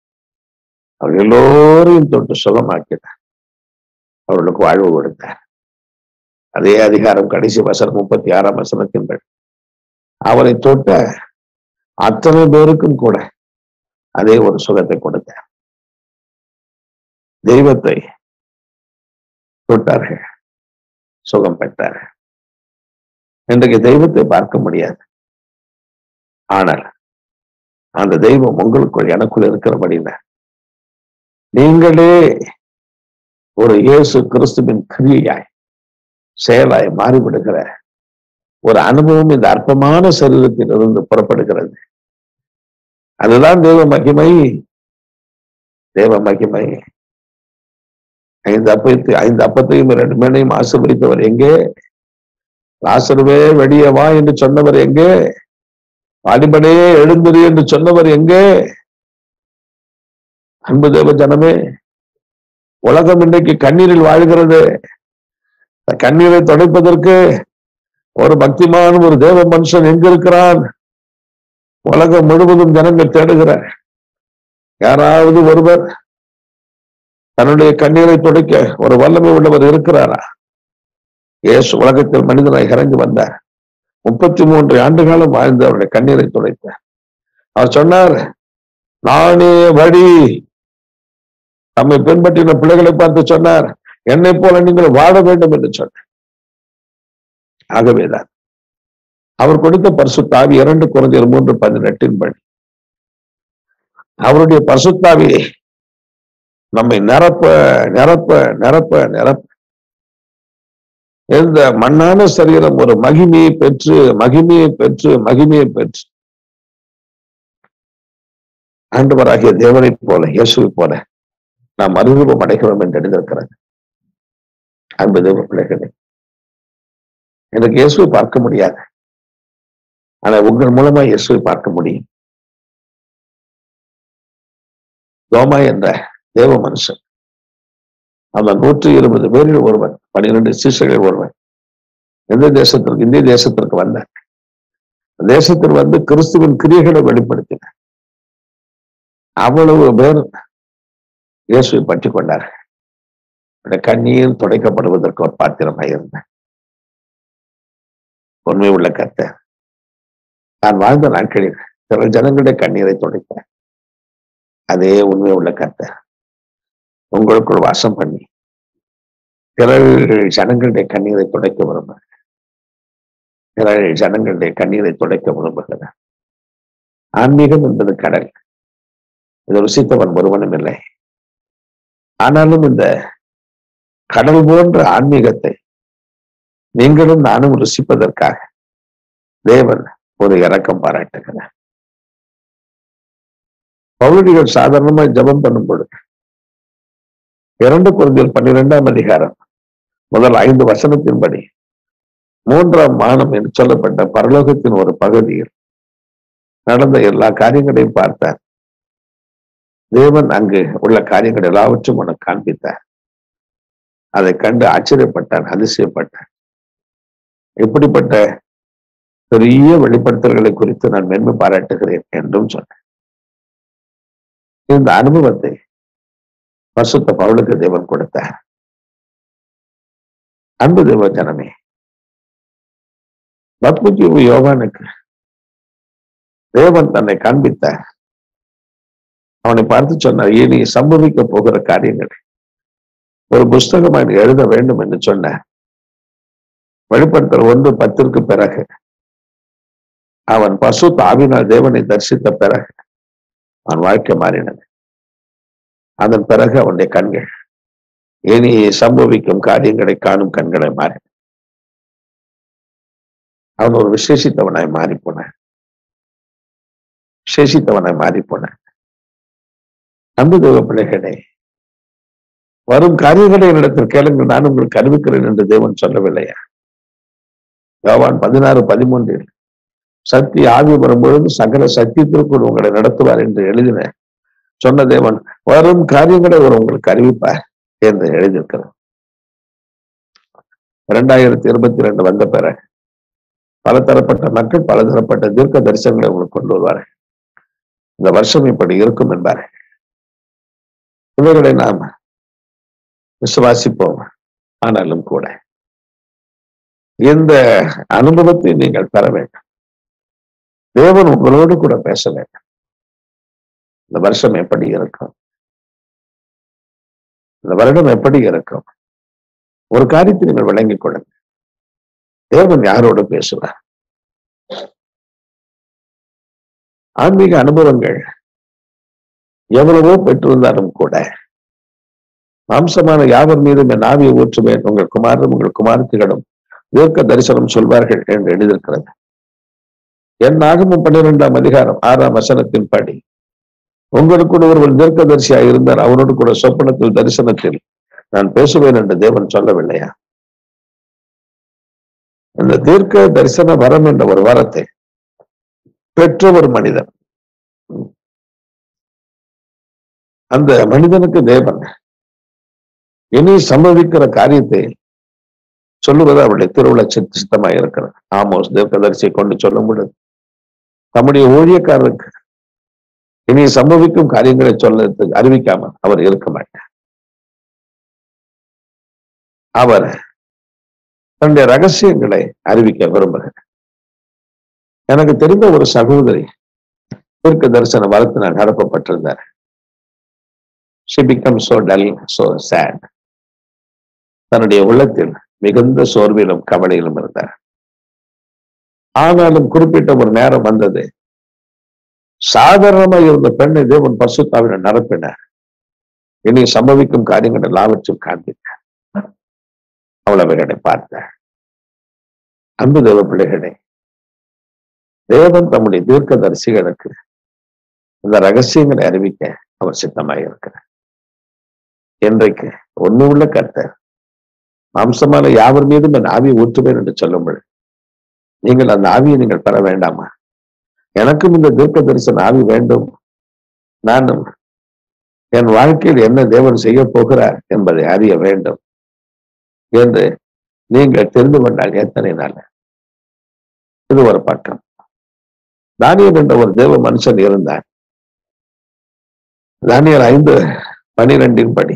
அவர் எல்லோரையும் தொட்டு சுகமாக்கினார். அவர்களுக்கு வாழ்வு கொடுத்தார். அதே அதிகாரம் கடைசி வசனம் 36ஆம் வசனத்தின்படி அவரை தொட்ட அத்தனை பேருக்கும் கூட அதே ஒரு சுகத்தை கொடுத்தார். தெய்வத்தை தொட்டார்கள், சுகம் பெற்றார்கள். இன்றைக்கு தெய்வத்தை பார்க்க முடியாது. ஆனால் அந்த தெய்வம் உங்களுக்குள் எனக்குள் இருக்கிறபடினா நீங்களே ஒரு இயேசு கிறிஸ்துவின் கிரியையாய் செயலாய் மாறிவிடுகிற ஒரு அனுபவம் இந்த அற்பமான சரீரத்தில் இருந்து புறப்படுகிறது. அதுதான் தேவ மகிமை. தேவ மகிமை. 5 அப்பத்தையும் 2 மீனையும் ஆசீர்வதித்தவர் எங்கே? லாசருவே வெளியே வா என்று சொன்னவர் எங்கே? வாலிபனே எழுந்திரு என்று சொன்னவர் எங்கே? அன்பு தேவ ஜனமே, உலகம் இன்றைக்கு கண்ணீரில் வாழ்கிறது. கண்ணீரை துடைப்பதற்கு ஒரு பக்திமான ஒரு தேவ மனுஷன் எங்க இருக்கிறான்? உலகம் முழுவதும் ஜனங்கள் தேடுகிறார். யாராவது ஒருவர் தன்னுடைய கண்ணீரை துடைக்க ஒரு வல்லமை உள்ளவர் இருக்கிறாரா? இயேசு உலகத்தில் மனிதனாய் இறங்கி வந்தார். 33 ஆண்டு காலம் வாழ்ந்து அவருடைய கண்ணீரை துடைத்தார். அவர் சொன்னார், நானே வழி. நம்மை பின்பற்றின பிள்ளைகளை பார்த்து சொன்னார், என்னை போல நீங்கள் வாழ வேண்டும் என்று சொன்னார். ஆகவேதான் அவர் கொடுத்த பரிசுத்த ஆவி 2 கொரிந்தியர் 3:18 படி அவருடைய பரிசுத்த ஆவி நம்மை நிரப்ப நிரப்ப நிரப்ப நிரப்ப இந்த மண்ணான சரீரம் ஒரு மகிமையை பெற்று மகிமையை பெற்று மகிமையை பெற்று ஆண்டவராகிய தேவனை போல இயேசுவை போல நாம் மறுரூபம் அடைகிறோம் என்று எழுதியிருக்கிறது. அன்பு தேவ பிள்ளைகளே, எனக்கு இயேசுவை பார்க்க முடியாது, ஆனால் உங்கள் மூலமா இயேசுவை பார்க்க முடியும். தோமா என்ற தேவ மனுஷன், அவன் 120 பேரில் ஒருவன், 12 சீஷர்கள் ஒருவன், எந்த தேசத்திற்கு? இந்திய தேசத்திற்கு வந்தார். தேசத்தில் வந்து கிறிஸ்துவின் கிரியைகளை வெளிப்படுத்தினார். அவ்வளவு பேர் இயேசுவை பற்றி கொண்டார். கண்ணீர் துடைக்கப்படுவதற்கு ஒரு பாத்திரமாக இருந்தார். உண்மை உள்ள கர்த்தர் நான் வாழ்ந்த நாட்களில் சில ஜனங்களுடைய கண்ணீரை துடைத்தார். அதே உண்மை உள்ள கர்த்தர் உங்களுக்குள் வாசம் பண்ணி சில ஜனங்களுடைய கண்ணீரை துடைக்க விரும்புகிறார். சில ஜனங்களுடைய கண்ணீரை துடைக்க விரும்புகிறார். ஆன்மீகம் என்பது கடல். இதை ருசித்தவன் ஒருவனும் இல்லை. ஆனாலும் இந்த கடல் போன்ற ஆன்மீகத்தை நீங்களும் நானும் ருசிப்பதற்காக தேவன் ஒரு இரக்கம் பாராட்டுகிறார். பவுலடிகள் சாதாரணமா ஜெபம் பண்ணும் பொழுது 2 கொரிந்தியர் 12ஆம் அதிகாரம் முதல் 5 வசனத்தின்படி 3ஆம் வானம் என்று சொல்லப்பட்ட பரலோகத்தின் ஒரு பகுதியில் நடந்த எல்லா காரியங்களையும் பார்த்தார். தேவன் அங்கு உள்ள காரியங்கள் எல்லாவற்றும் உனக்கு காண்பித்தார். அதை கண்டு ஆச்சரியப்பட்டான், அதிசயப்பட்டான். இப்படிப்பட்ட பெரிய வெளிப்படுத்தல்களை குறித்து நான் மென்மை பாராட்டுகிறேன் என்றும் சொன்னேன். இந்த அனுபவத்தை பரிசுத்த பவுலுக்கு தேவன் கொடுத்தார். அன்பு தேவ ஜனமே, பத்மஜீவி யோவானுக்கு தேவன் தன்னை காண்பித்தார். அவனை பார்த்து சொன்னார், இனி சம்பவிக்க போகிற காரியங்கள் ஒரு புஸ்தகமாக எழுத வேண்டும் என்று சொன்னார். வெளிப்படுத்தல் 1:10 பிறகு அவன் பரிசுத்த ஆவியினால் தேவனை தரிசித்த பிறகு அவன் வாழ்க்கை மாறினது. அதன் பிறகு அவனுடைய கண்கள் இனி சம்பவிக்கும் காரியங்களை காணும் கண்களை மாறின. அவன் ஒரு விசேஷித்தவனாய் மாறிப்போன. அன்பு தேவ பிள்ளைகளே, வரும் காரியங்களை என்னிடத்தில் கேளுங்கள், நான் உங்களுக்கு அறிவிக்கிறேன் என்று தேவன் சொல்லவில்லையா? யோவான் 16:13 சத்திய ஆவி வரும்பொழுது சகல சத்தியத்திற்குள் உங்களை நடத்துவார் என்று எழுதின சொன்ன தேவன் வரும் காரியங்களை அவர் உங்களுக்கு அறிவிப்பார் என்று எழுதியிருக்கிறார். 2022 வந்த பிறகு பலதரப்பட்ட மக்கள் பலதரப்பட்ட தீர்க்க தரிசனங்களை உங்களுக்கு கொண்டு வருவார்கள். இந்த வருஷம் இப்படி இருக்கும் என்பார்கள். இவைகளை நாம் விசுவாசிப்போம். ஆனாலும் கூட இந்த அனுபவத்தை நீங்கள் பெற வேண்டும். தேவன் உங்களோடு கூட பேச வேண்டும். இந்த வருஷம் எப்படி இருக்கும்? இந்த வருடம் எப்படி இருக்கும்? ஒரு காரியத்தை நீங்கள் விளங்கிக் கொள்ளுங்க. தேவன் யாரோடு பேசுவார்? ஆன்மீக அனுபவங்கள் எவ்வளவோ பெற்றிருந்தாலும் கூட மாம்சமான யாவர் மீதும் என் ஆவியை ஊற்றுவேன், உங்கள் குமாரரும் உங்கள் குமாரத்திகளும் தீர்க்க தரிசனம் சொல்வார்கள் என்று எழுதியிருக்கிறது. என் ஆகமம் 12ஆம் அதிகாரம் 6ஆம் வசனத்தின் படி உங்களுக்கு ஒருவர் தீர்க்கதரிசியாக இருந்தார், அவரோடு கூட சொப்பனத்தில் தரிசனத்தில் நான் பேசுவேன் என்று தேவன் சொல்லவில்லையா? இந்த தீர்க்க தரிசன வரம் என்ற ஒரு வரத்தை பெற்ற ஒரு மனிதன், அந்த மனிதனுக்கு தேவன் இனி சம்பவிக்கிற காரியத்தை சொல்லுவது அவருடைய திருவிழா சித்தமாக இருக்கிறது. ஆமோஸ் தீர்க்கதரிசியை கொண்டு சொல்லும் பொழுது தம்முடைய ஊழியக்காரருக்கு இனி சம்பவிக்கும் காரியங்களை சொல்ல அறிவிக்காமல் அவர் இருக்க மாட்டார். அவர் தன்னுடைய ரகசியங்களை அறிவிக்க விரும்புகிறார். எனக்கு தெரிந்த ஒரு சகோதரி தீர்க்க தரிசன வரத்தினால் நடப்பப்பட்டிருந்தார். She becomes so dull, so sad. தன்னுடைய உள்ளத்தில் மிகுந்த சோர்விலும் கவலையிலும் இருந்தார். ஆனாலும் குறிப்பிட்ட ஒரு நேரம் வந்தது, சாதாரணமாக இருந்த பெண்ணை தேவன் பரிசுத்தாவினால் நிரப்பினார். இனி சம்பவிக்கும் காரியங்கள் எல்லாவற்றையும் காண்பித்தார். அவ்வளவுகளை பார்த்தார். அன்பு தேவ பிள்ளைகளே, தேவன் தம்முடைய தீர்க்கதரிசிகளுக்கு இந்த ரகசியங்களை அறிவிக்க அவர் சித்தமாக இருக்கிறார். இன்றைக்கு ஒண்ணு உள்ள கர்த்தர் மாம்சமான யாவர் மீதும் என் ஆவியை ஊற்றுவேன் என்று சொல்லும்போது நீங்கள் அந்த ஆவியை நீங்கள் பெற வேண்டாமா? எனக்கும் இந்த தீர்க்க தரிசன ஆவி வேண்டும், நானும் என் வாழ்க்கையில் என்ன தேவன் செய்ய போகிறார் என்பதை அறிய வேண்டும் என்று நீங்கள் தெரிந்து கொண்டால் எத்தனை நாள். இது ஒரு பக்கம். தானியேல் என்ற ஒரு தேவ மனுஷன் இருந்தார். தானியேல் 5:12 படி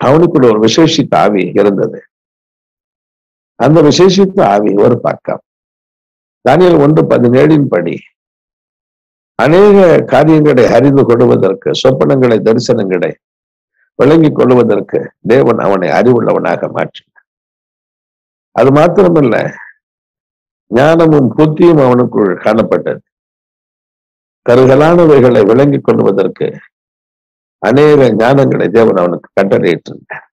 அவனுக்குள்ள ஒரு விசேஷித்த ஆவி இருந்தது. அந்த விசேஷித்த ஆவி ஒரு பக்கம். தானியேல் 1:17 படி அநேக காரியங்களை அறிந்து கொள்வதற்கு, சொப்பனங்களை தரிசனங்களை விளங்கிக் கொள்வதற்கு தேவன் அவனை அறிவுள்ளவனாக மாற்றினார். அது மாத்திரமல்ல, ஞானமும் புத்தியும் அவனுக்குள் காணப்பட்டது. கருகலானவைகளை விளங்கிக் கொள்வதற்கு அநேக ஞானங்களை தேவன் அவனுக்கு கட்டளையிட்டிருந்தார்.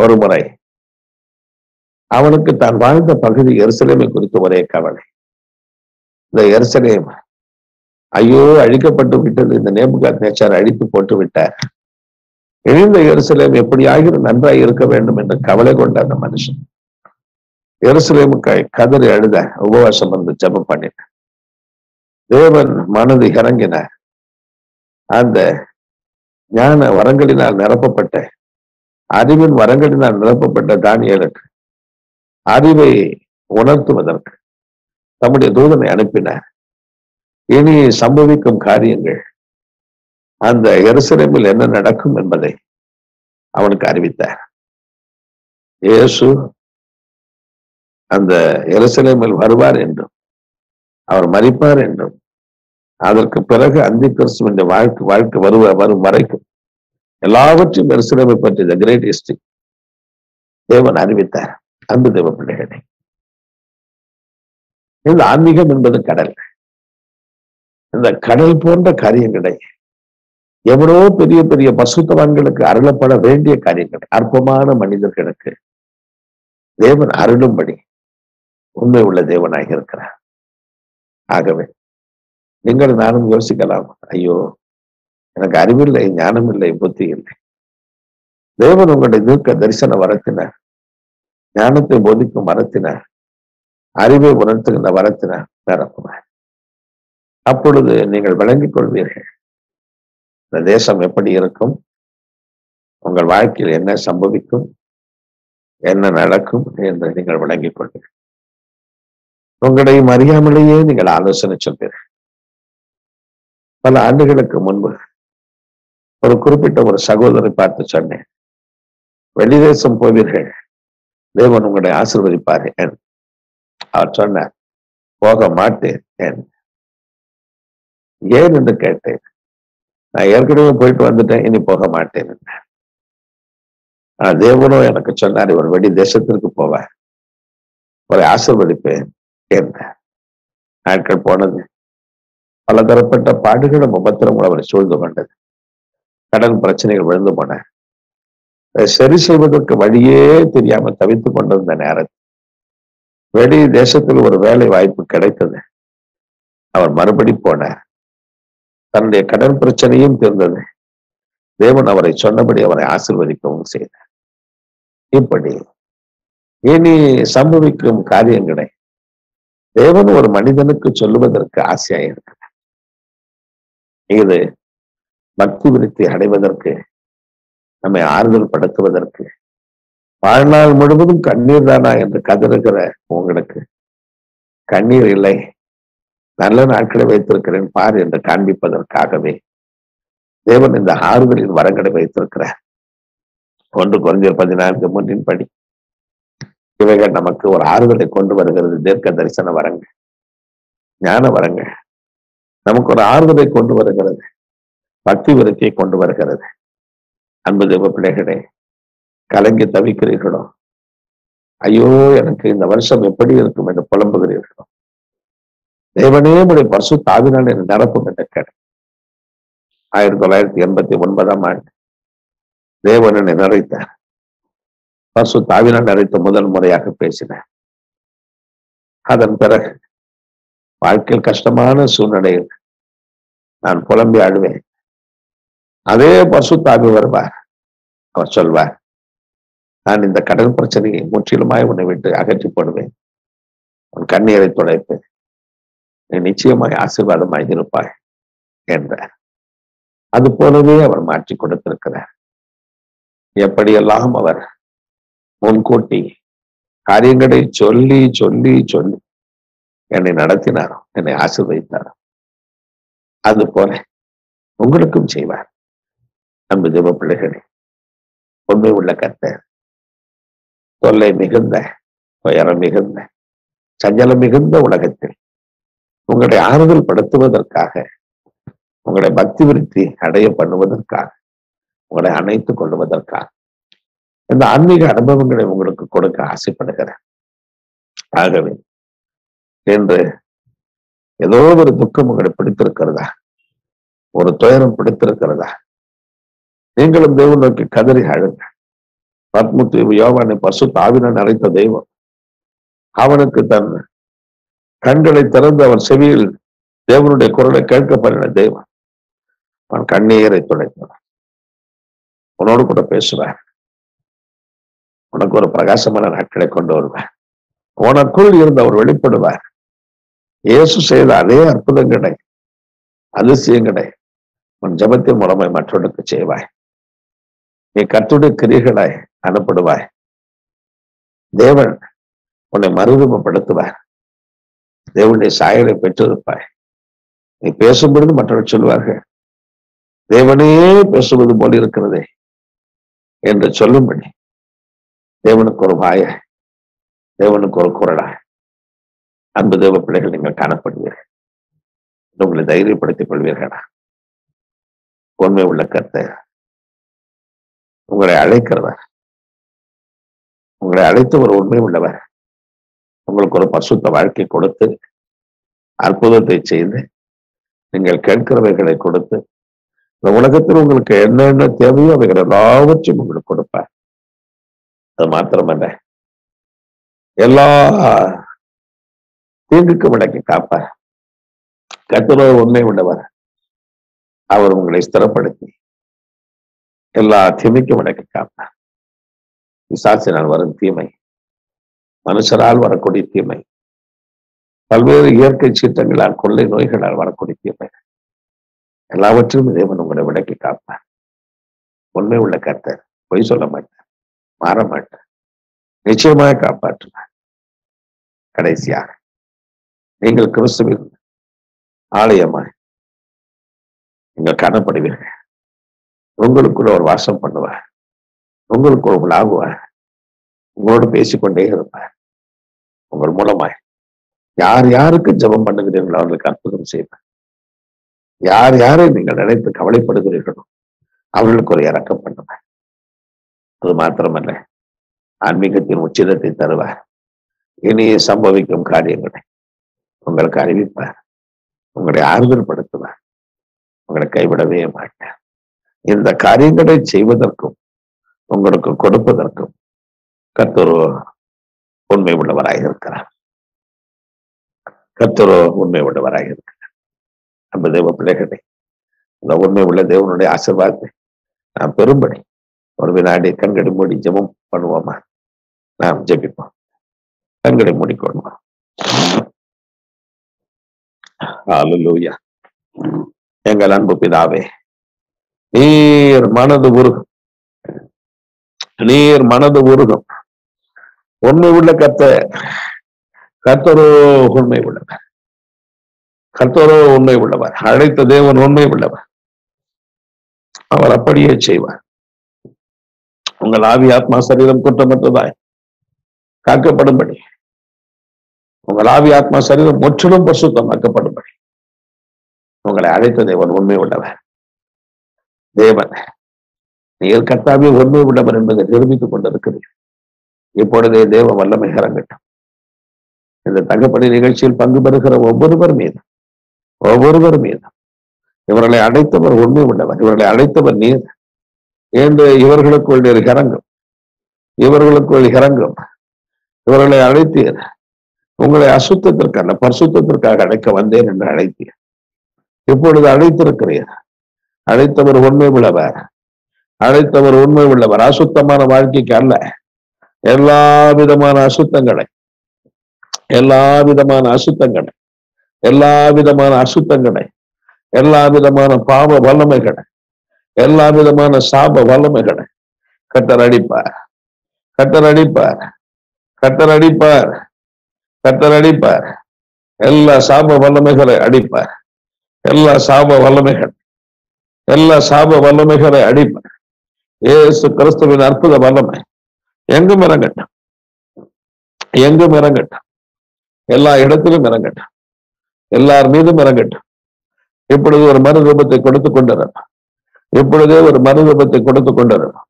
ஒரு முறை அவனுக்கு தான் வாழ்ந்த பகுதி எருசலேமை குறித்து ஒரே கவலை. இந்த எருசலேம் ஐயோ அழிக்கப்பட்டு விட்டது, இந்த நேபுகாத்நேச்சார் அழித்து போட்டு விட்டார், இழிந்த எருசலேம் எப்படியாகிற நன்றாய் இருக்க வேண்டும் என்று கவலை கொண்ட அந்த மனுஷன் எருசலேமுக்காய் கதறி அழுத, உபவாசம் வந்து ஜெபம் பண்ணினார். தேவன் மனது இறங்கினார். அந்த ஞான வரங்களினால் நிரப்பப்பட்ட, அறிவின் வரங்களினால் நிரப்பப்பட்ட தானியேலுக்கு அறிவை உணர்த்துவதற்கு தம்முடைய தூதனை அனுப்பினார். இனி சம்பவிக்கும் காரியங்கள், அந்த எருசலேமில் என்ன நடக்கும் என்பதை அவனுக்கு அறிவித்தார். இயேசு அந்த எருசலேமில் வருவார் என்றும் அவர் மரிப்பார் என்றும் அதற்கு பிறகு அந்தி கிறிஸ்து என்ற வாழ்க்கை வரும் வரைக்கும் எல்லாவற்றையும் எருசலேமை பற்றி த கிரேட் ஹிஸ்டரி தேவன் அறிவித்தார். அன்பு தேவ பிள்ளைகளே, இந்த ஆன்மீகம் என்பது கடல். இந்த கடல் போன்ற காரியங்களை எவ்வளோ பெரிய பெரிய பசுத்தவான்களுக்கு அருளப்பட வேண்டிய காரியங்களை அற்பமான மனிதர்களுக்கு தேவன் அருளும்படி உண்மை உள்ள தேவனாக இருக்கிறார். ஆகவே நீங்கள் நானும் யோசிக்கலாம், ஐயோ எனக்கு அறிவில்லை, ஞானம் இல்லை, புத்தி இல்லை. தேவன் உங்களுடைய தீர்க்க தரிசன வரத்தினார், ஞானத்தை போதிக்கும் வரத்தினார், அறிவை உணர்த்துகின்ற வரத்தினார் நிரப்புவார். அப்பொழுது நீங்கள் விளங்கிக் கொள்வீர்கள் இந்த தேசம் எப்படி இருக்கும், உங்கள் வாழ்க்கையில் என்ன சம்பவிக்கும், என்ன நடக்கும் என்று நீங்கள் விளங்கிக் கொள்வீர்கள். உங்களையும் அறியாமலேயே நீங்கள் ஆலோசனை சொல்வீர்கள். பல ஆண்டுகளுக்கு முன்பு ஒரு குறிப்பிட்ட ஒரு சகோதரை பார்த்து சொன்னேன், வெளிதேசம் போவீர்கள், தேவன் உங்களை ஆசீர்வதிப்பார். அவர் சொன்னார், போக மாட்டேன். ஏன் என்று கேட்டேன். நான் ஏற்கனவே போயிட்டு வந்துட்டேன், இனி போக மாட்டேன். தேவனோ எனக்கு சொன்னார், இவர் வெளி தேசத்திற்கு போவார், அவரை ஆசீர்வதிப்பேன் என்றார். நாட்கள் போனது, பலதரப்பட்ட பாடுகளும் உபத்திரமும் அவரை சூழ்ந்து கொண்டது. கடன் பிரச்சனைகள் விழுந்து போன, சரி செய்வதற்கு வழியே தெரியாம தவித்துக் கொண்டிருந்த நேரத்தில் வெளி தேசத்தில் ஒரு வேலை வாய்ப்பு கிடைத்தது. அவர் மறுபடி போனார். தன்னுடைய கடன் பிரச்சனையும் தீர்ந்தது. தேவன் அவரை சொன்னபடி அவரை ஆசீர்வதிக்கவும் செய்தார். இப்படி இனி சம்பவிக்கும் காரியங்களை தேவன் ஒரு மனிதனுக்கு சொல்லுவதற்கு ஆசையாக இருக்கிறார். இது பக்தி விருத்தி அடைவதற்கு, நம்மை ஆறுதல் படுத்துவதற்கு, வாழ்நாள் முழுவதும் கண்ணீர் தானா என்று கதறுகிற உங்களுக்கு கண்ணீர் இல்லை, நல்ல நாட்களை வைத்திருக்கிறேன் பார் என்று காண்பிப்பதற்காகவே தேவன் இந்த ஆறுதலின் வரங்களை வைத்திருக்கிறார். 1 கொரிந்தியர் 14:3 படி இவைகள் நமக்கு ஒரு ஆறுதலை கொண்டு வருகிறது. தீர்க்க தரிசன வரங்கள், ஞான வரங்கள் நமக்கு ஒரு ஆறுதலை கொண்டு வருகிறது, பக்தி விருத்தியை கொண்டு வருகிறது. அன்பு தேவ பிள்ளைகளே, கலங்கி தவிக்கிறீர்களோ, ஐயோ எனக்கு இந்த வருஷம் எப்படி இருக்கும் என்று புலம்புகிறீர்களோ, தேவனே உடைய பரிசுத்த ஆவியினால் என்னை நிரப்பும் என்று கேட்டு 1989 ஆண்டு தேவன் என்னை நிறைத்தார். பரிசுத்த ஆவியினால் நிறைத்த முதல் முறையாக பேசினார். அதன் பிறகு வாழ்க்கையில் கஷ்டமான சூழ்நிலையில் நான் புலம்பி அழுவேன். அதே பரிசுத்த ஆவி வருவார். அவர் சொல்வார், நான் இந்த கடன் பிரச்சனையை முற்றிலுமாய் உன்னை விட்டு அகற்றி போடுவேன், உன் கண்ணீரை துடைப்பேன், நீ நிச்சயமாய் ஆசீர்வாதமாய் இருப்பாய் என்றார். அது போலவே அவர் மாற்றி கொடுத்திருக்கிறார். எப்படியெல்லாம் அவர் முன்கூட்டி காரியங்களை சொல்லி சொல்லி சொல்லி என்னை நடத்தினாரோ, என்னை ஆசீர்வதித்தாரோ, அது போல உங்களுக்கும் செய்வார். அன்பு தேவ பிள்ளைகளே, உண்மை உள்ள கர்த்தர் தொல்லை மிகுந்த, துயரம் மிகுந்த, சஞ்சலம் மிகுந்த உலகத்தில் உங்களை ஆறுதல் படுத்துவதற்காக, உங்களை பக்தி விருத்தி அடைய பண்ணுவதற்காக, உங்களை அணைத்துக் கொள்வதற்காக இந்த ஆன்மீக அனுபவங்களை உங்களுக்கு கொடுக்க ஆசைப்படுகிறேன். ஆகவே என்று ஏதோ ஒரு துக்கம் உங்களை பிடித்திருக்கிறதா, ஒரு துயரம் பிடித்திருக்கிறதா, நீங்களும் தேவன் நோக்கி கதறி அழுங்க. பத்முத்து யோவானை பரிசுத்த ஆவியினால் நிறைத்த தெய்வம் அவனுக்கு தன் கண்களை திறந்து அவன் செவியில் தேவனுடைய குரலை கேட்க பண்ணின தெய்வம் அவன் கண்ணீரை துடைத்தவன். உன்னோடு கூட பேசுவார், உனக்கு ஒரு பிரகாசமான நாட்களை கொண்டு வருவார், உனக்குள் இருந்து அவர் வெளிப்படுவார். இயேசு செய்த அதே அற்புதங்களை, அதிசயங்களை உன் ஜபத்தின் மூலமாய் மற்றவனுக்கு செய்வாய். நீ கர்த்தருடைய கிரியைகளாய் அனுப்படுவாய். தேவன் உன்னை மறுரூபப்படுத்துவார். தேவனுடைய சாயலை பெற்றிருப்பாய். நீ பேசும் பொழுது மற்றவர்கள் சொல்வார்கள், தேவனே பேசுவது போல இருக்கிறதே என்று சொல்லும்படி தேவனுக்கு ஒரு வாய, தேவனுக்கு ஒரு குரலாய் அன்பு தேவ பிள்ளைகள் நீங்கள் காணப்படுவீர்கள். உங்களை தைரியப்படுத்திக் கொள்வீர்களா? உண்மை உள்ள கர்த்தர் உங்களை அழைக்கிறவர், உங்களை அழைத்து ஒரு உண்மை உள்ளவர், உங்களுக்கு ஒரு பரிசுத்த வாழ்க்கை கொடுத்து, அற்புதத்தை செய்து, நீங்கள் கேட்கிறவைகளை கொடுத்து, இந்த உலகத்தில் உங்களுக்கு என்னென்ன தேவையோ அவைகள் எல்லாவற்றையும் உங்களுக்கு கொடுப்பார். அது மாத்திரமல்ல, எல்லா தீங்குக்கும் விலக்கி காப்பார். கர்த்தர் உண்மை உள்ளவர். அவர் உங்களை ஸ்திரப்படுத்தி எல்லா தீமைக்கும் விலக்கி காப்பார். பிசாசினால் வரும் தீமை, மனுஷரால் வரக்கூடிய தீமை, பல்வேறு இயற்கை சீற்றங்களால், கொள்ளை நோய்களால் வரக்கூடிய தீமை, எல்லாவற்றையும் தேவன் உங்களை விலக்கி காப்பார். உண்மை உள்ள கர்த்தர் பொய் சொல்ல மாட்டார், மாற மாட்டார், நிச்சயமாக காப்பாற்றுவார். கடைசியாக நீங்கள் கிறிஸ்துவின் ஆலயமாய் நீங்கள் காணப்படுவீர்கள். உங்களுக்குள்ள ஒரு வாசம் பண்ணுவார், உங்களுக்கு ஒரு விளாகுவார், உங்களோடு பேசிக்கொண்டே இருப்பார். உங்கள் மூலமாய் யார் யாருக்கு ஜெபம் பண்ணுகிறீர்களோ அவர்களுக்கு அற்புதம் செய்வார். யார் யாரை நீங்கள் நினைத்து கவலைப்படுகிறீர்களோ அவர்களுக்கு ஒரு இறக்கம் பண்ணுவார். அது மாத்திரமல்ல, ஆன்மீகத்தின் உச்சிதத்தை தருவார். இனியே சம்பவிக்கும் காரியங்களை உங்களுக்கு அறிவிப்பார், உங்களை ஆறுதல் படுத்துவார், உங்களை கைவிடவே மாட்டார். இந்த காரியங்களை செய்வதற்கும் உங்களுக்கு கொடுப்பதற்கும் கர்த்தர் உண்மை உள்ளவராக இருக்கிறார். கர்த்தர் உண்மை உள்ளவராக இருக்கிறார். நம்ம தேவ பிள்ளைகளை இந்த உண்மை உள்ள தேவனுடைய ஆசீர்வாதத்தை நாம் பெரும்படி ஒரு வினாடி கண்களை மூடி ஜெபம் பண்ணுவோமா? நாம் ஜெபிப்போம். கண்களை மூடிக்கொள்வோம். ஹல்லேலூயா. எங்கள் அன்பு பிதாவே, நீர் மனது உருகும், நீர் மனது உருகும். உண்மை உள்ள கர்த்தர் கர்த்தரோ உண்மை உள்ளவர். கர்த்தரோ உண்மை உள்ளவர். அழைத்த தேவன் உண்மை உள்ளவர். அவர் அப்படியே செய்வார். உங்கள் ஆவி ஆத்மா சரீரம் குற்றமற்றதாய் காக்கப்படும்படி, உங்கள் ஆவி ஆத்மா சரீரம் முற்றிலும் பரிசுத்தமாக்கப்படும்படி உங்களை அழைத்த தேவன் உண்மை உள்ளவர். தேவன் நீர் கர்த்தாவே உண்மை உள்ளவர் என்பதை நிரூபித்துக் கொண்டிருக்கிறீர்கள். இப்பொழுதே தேவ வல்லமை இறங்கட்டும். இந்த தகப்படி நிகழ்ச்சியில் பங்கு பெறுகிற ஒவ்வொருவர் மீது இவர்களை அழைத்தவர் உண்மை உள்ளவர், இவர்களை அழைத்தவர் நீர் என்று இவர்களுக்குள் இறங்கும், இவர்களை அழைத்தீர். உங்களை அசுத்தத்திற்கான பரிசுத்தத்திற்காக அழைக்க வந்தேன் என்று அழைத்தீர். இப்பொழுது அழைத்திருக்கிறீர். அழைத்தவர் உண்மை உள்ளவர். அசுத்தமான வாழ்க்கைக்கு அல்ல, எல்லா விதமான அசுத்தங்களை எல்லா விதமான பாவ வல்லமைகளை, எல்லா விதமான சாப வல்லமைகளை கர்த்தர் அடிப்பார். எல்லா சாப வல்லமைகளை அடிப்பார். எல்லா சாப வல்லமைகளை அடிப்பார். இயேசு கிறிஸ்துவின் அற்புத வல்லமை எங்கும் இறங்கட்டும். எல்லா இடத்திலும் இறங்கட்டும். எல்லார் மீதும் இறங்கட்டும். இப்பொழுது ஒரு மறுரூபத்தை கொடுத்துக் கொண்டிருக்கும்.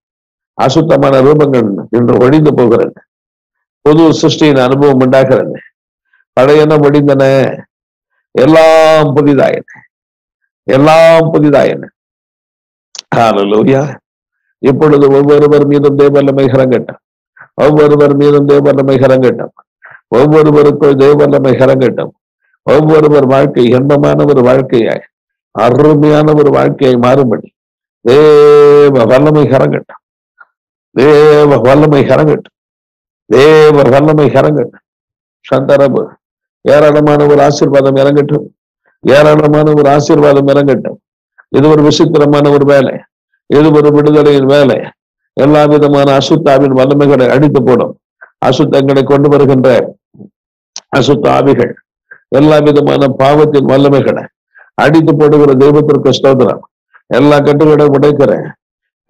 அசுத்தமான ரூபங்கள் இன்று ஒழிந்து போகிறது. புது சிருஷ்டியின் அனுபவம் உண்டாகிறது. பழையன ஒழிந்தன, எல்லாம் புதிதாயின. ஹல்லேலூயா. இப்பொழுது ஒவ்வொருவர் மீதும் தேவவல்லமை இறங்கட்டும். ஒவ்வொருவருக்கும் தேவவல்லமை இறங்கட்டும். ஒவ்வொருவர் வாழ்க்கை இன்பமான ஒரு வாழ்க்கையாய், அருமையான ஒரு வாழ்க்கையை மாறும்படி தேவ வல்லமை இறங்கட்டும். சந்தரபு ஏராளமான ஒரு ஆசீர்வாதம் இறங்கட்டும். இது ஒரு விசித்திரமான ஒரு வேலை, இது ஒரு விடுதலையின் வேலை. எல்லா விதமான அசுத்தாவின் வல்லமைகளை அடித்து போடும். அசுத்தங்களை கொண்டு வருகின்ற அசுத்த ஆவிகள், எல்லா விதமான பாவத்தின் வல்லமைகளை அடித்து போடுகிற தெய்வத்திற்கு ஸ்தோத்திரம். எல்லா கட்டுகளை உடைக்கிறேன்.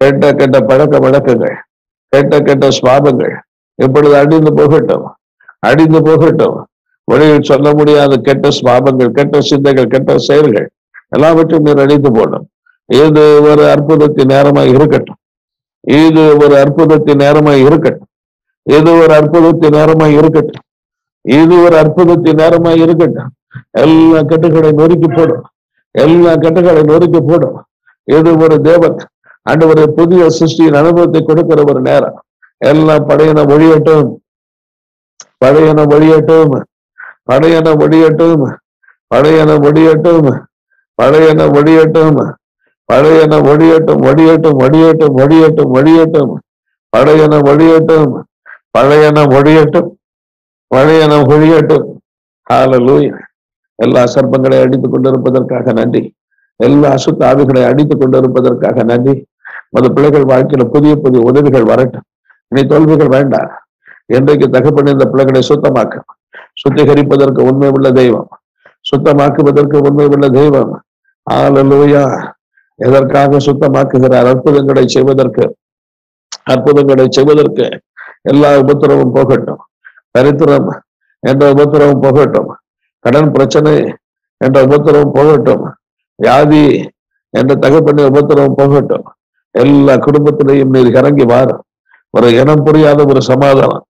கெட்ட பழக்க வழக்கங்கள், கெட்ட சுவாபங்கள் இப்பொழுது அடிந்து போகட்டும். வழியில் சொல்ல முடியாத கெட்ட சுவாபங்கள், கெட்ட சிந்தைகள், கெட்ட செயல்கள் எல்லாவற்றையும் நீர் அடித்து போடும். இது ஒரு அற்புதத்தின் நேரமாய் இருக்கட்டும். எல்லா கட்டுகளை நொறுக்கி போடும். இது ஒரு தேவன் ஆண்டவரே புதிய சிருஷ்டியின் அனுபவத்தை கொடுக்கிற ஒரு நேரம். எல்லாம் பழையன ஒழியட்டும். ஹல்லேலூயா. எல்லா சர்ப்பங்களை அடித்துக் கொண்டிருப்பதற்காக நன்றி. எல்லா அசுத்த ஆவிகளை அடித்துக் கொண்டிருப்பதற்காக நன்றி. மது பிள்ளைகள் வாழ்க்கையில புதிய உதவிகள் வரட்டும். இனி தோல்விகள் வேண்டாம். என்றைக்கு தகப்பன் இந்த பிள்ளைகளை சுத்திகரிப்பதற்கு உண்மை உள்ள தெய்வம், சுத்தமாக்குவதற்கு உண்மை உள்ள தெய்வம். ஹல்லேலூயா. எதற்காக சுத்தமாக்குகிறார்? அற்புதங்களை செய்வதற்கு. எல்லா உபத்திரவும் போகட்டும். தரித்திரம் என்ற உபத்திரவும் போகட்டும். கடன் பிரச்சனை என்ற உபத்திரவும் போகட்டும். வியாதி என்ற தகப்பனை உபத்திரவும் போகட்டும். எல்லா குடும்பத்திலையும் நீர் இறங்கி வாரும். ஒரு இனம் புரியாத ஒரு சமாதானம்,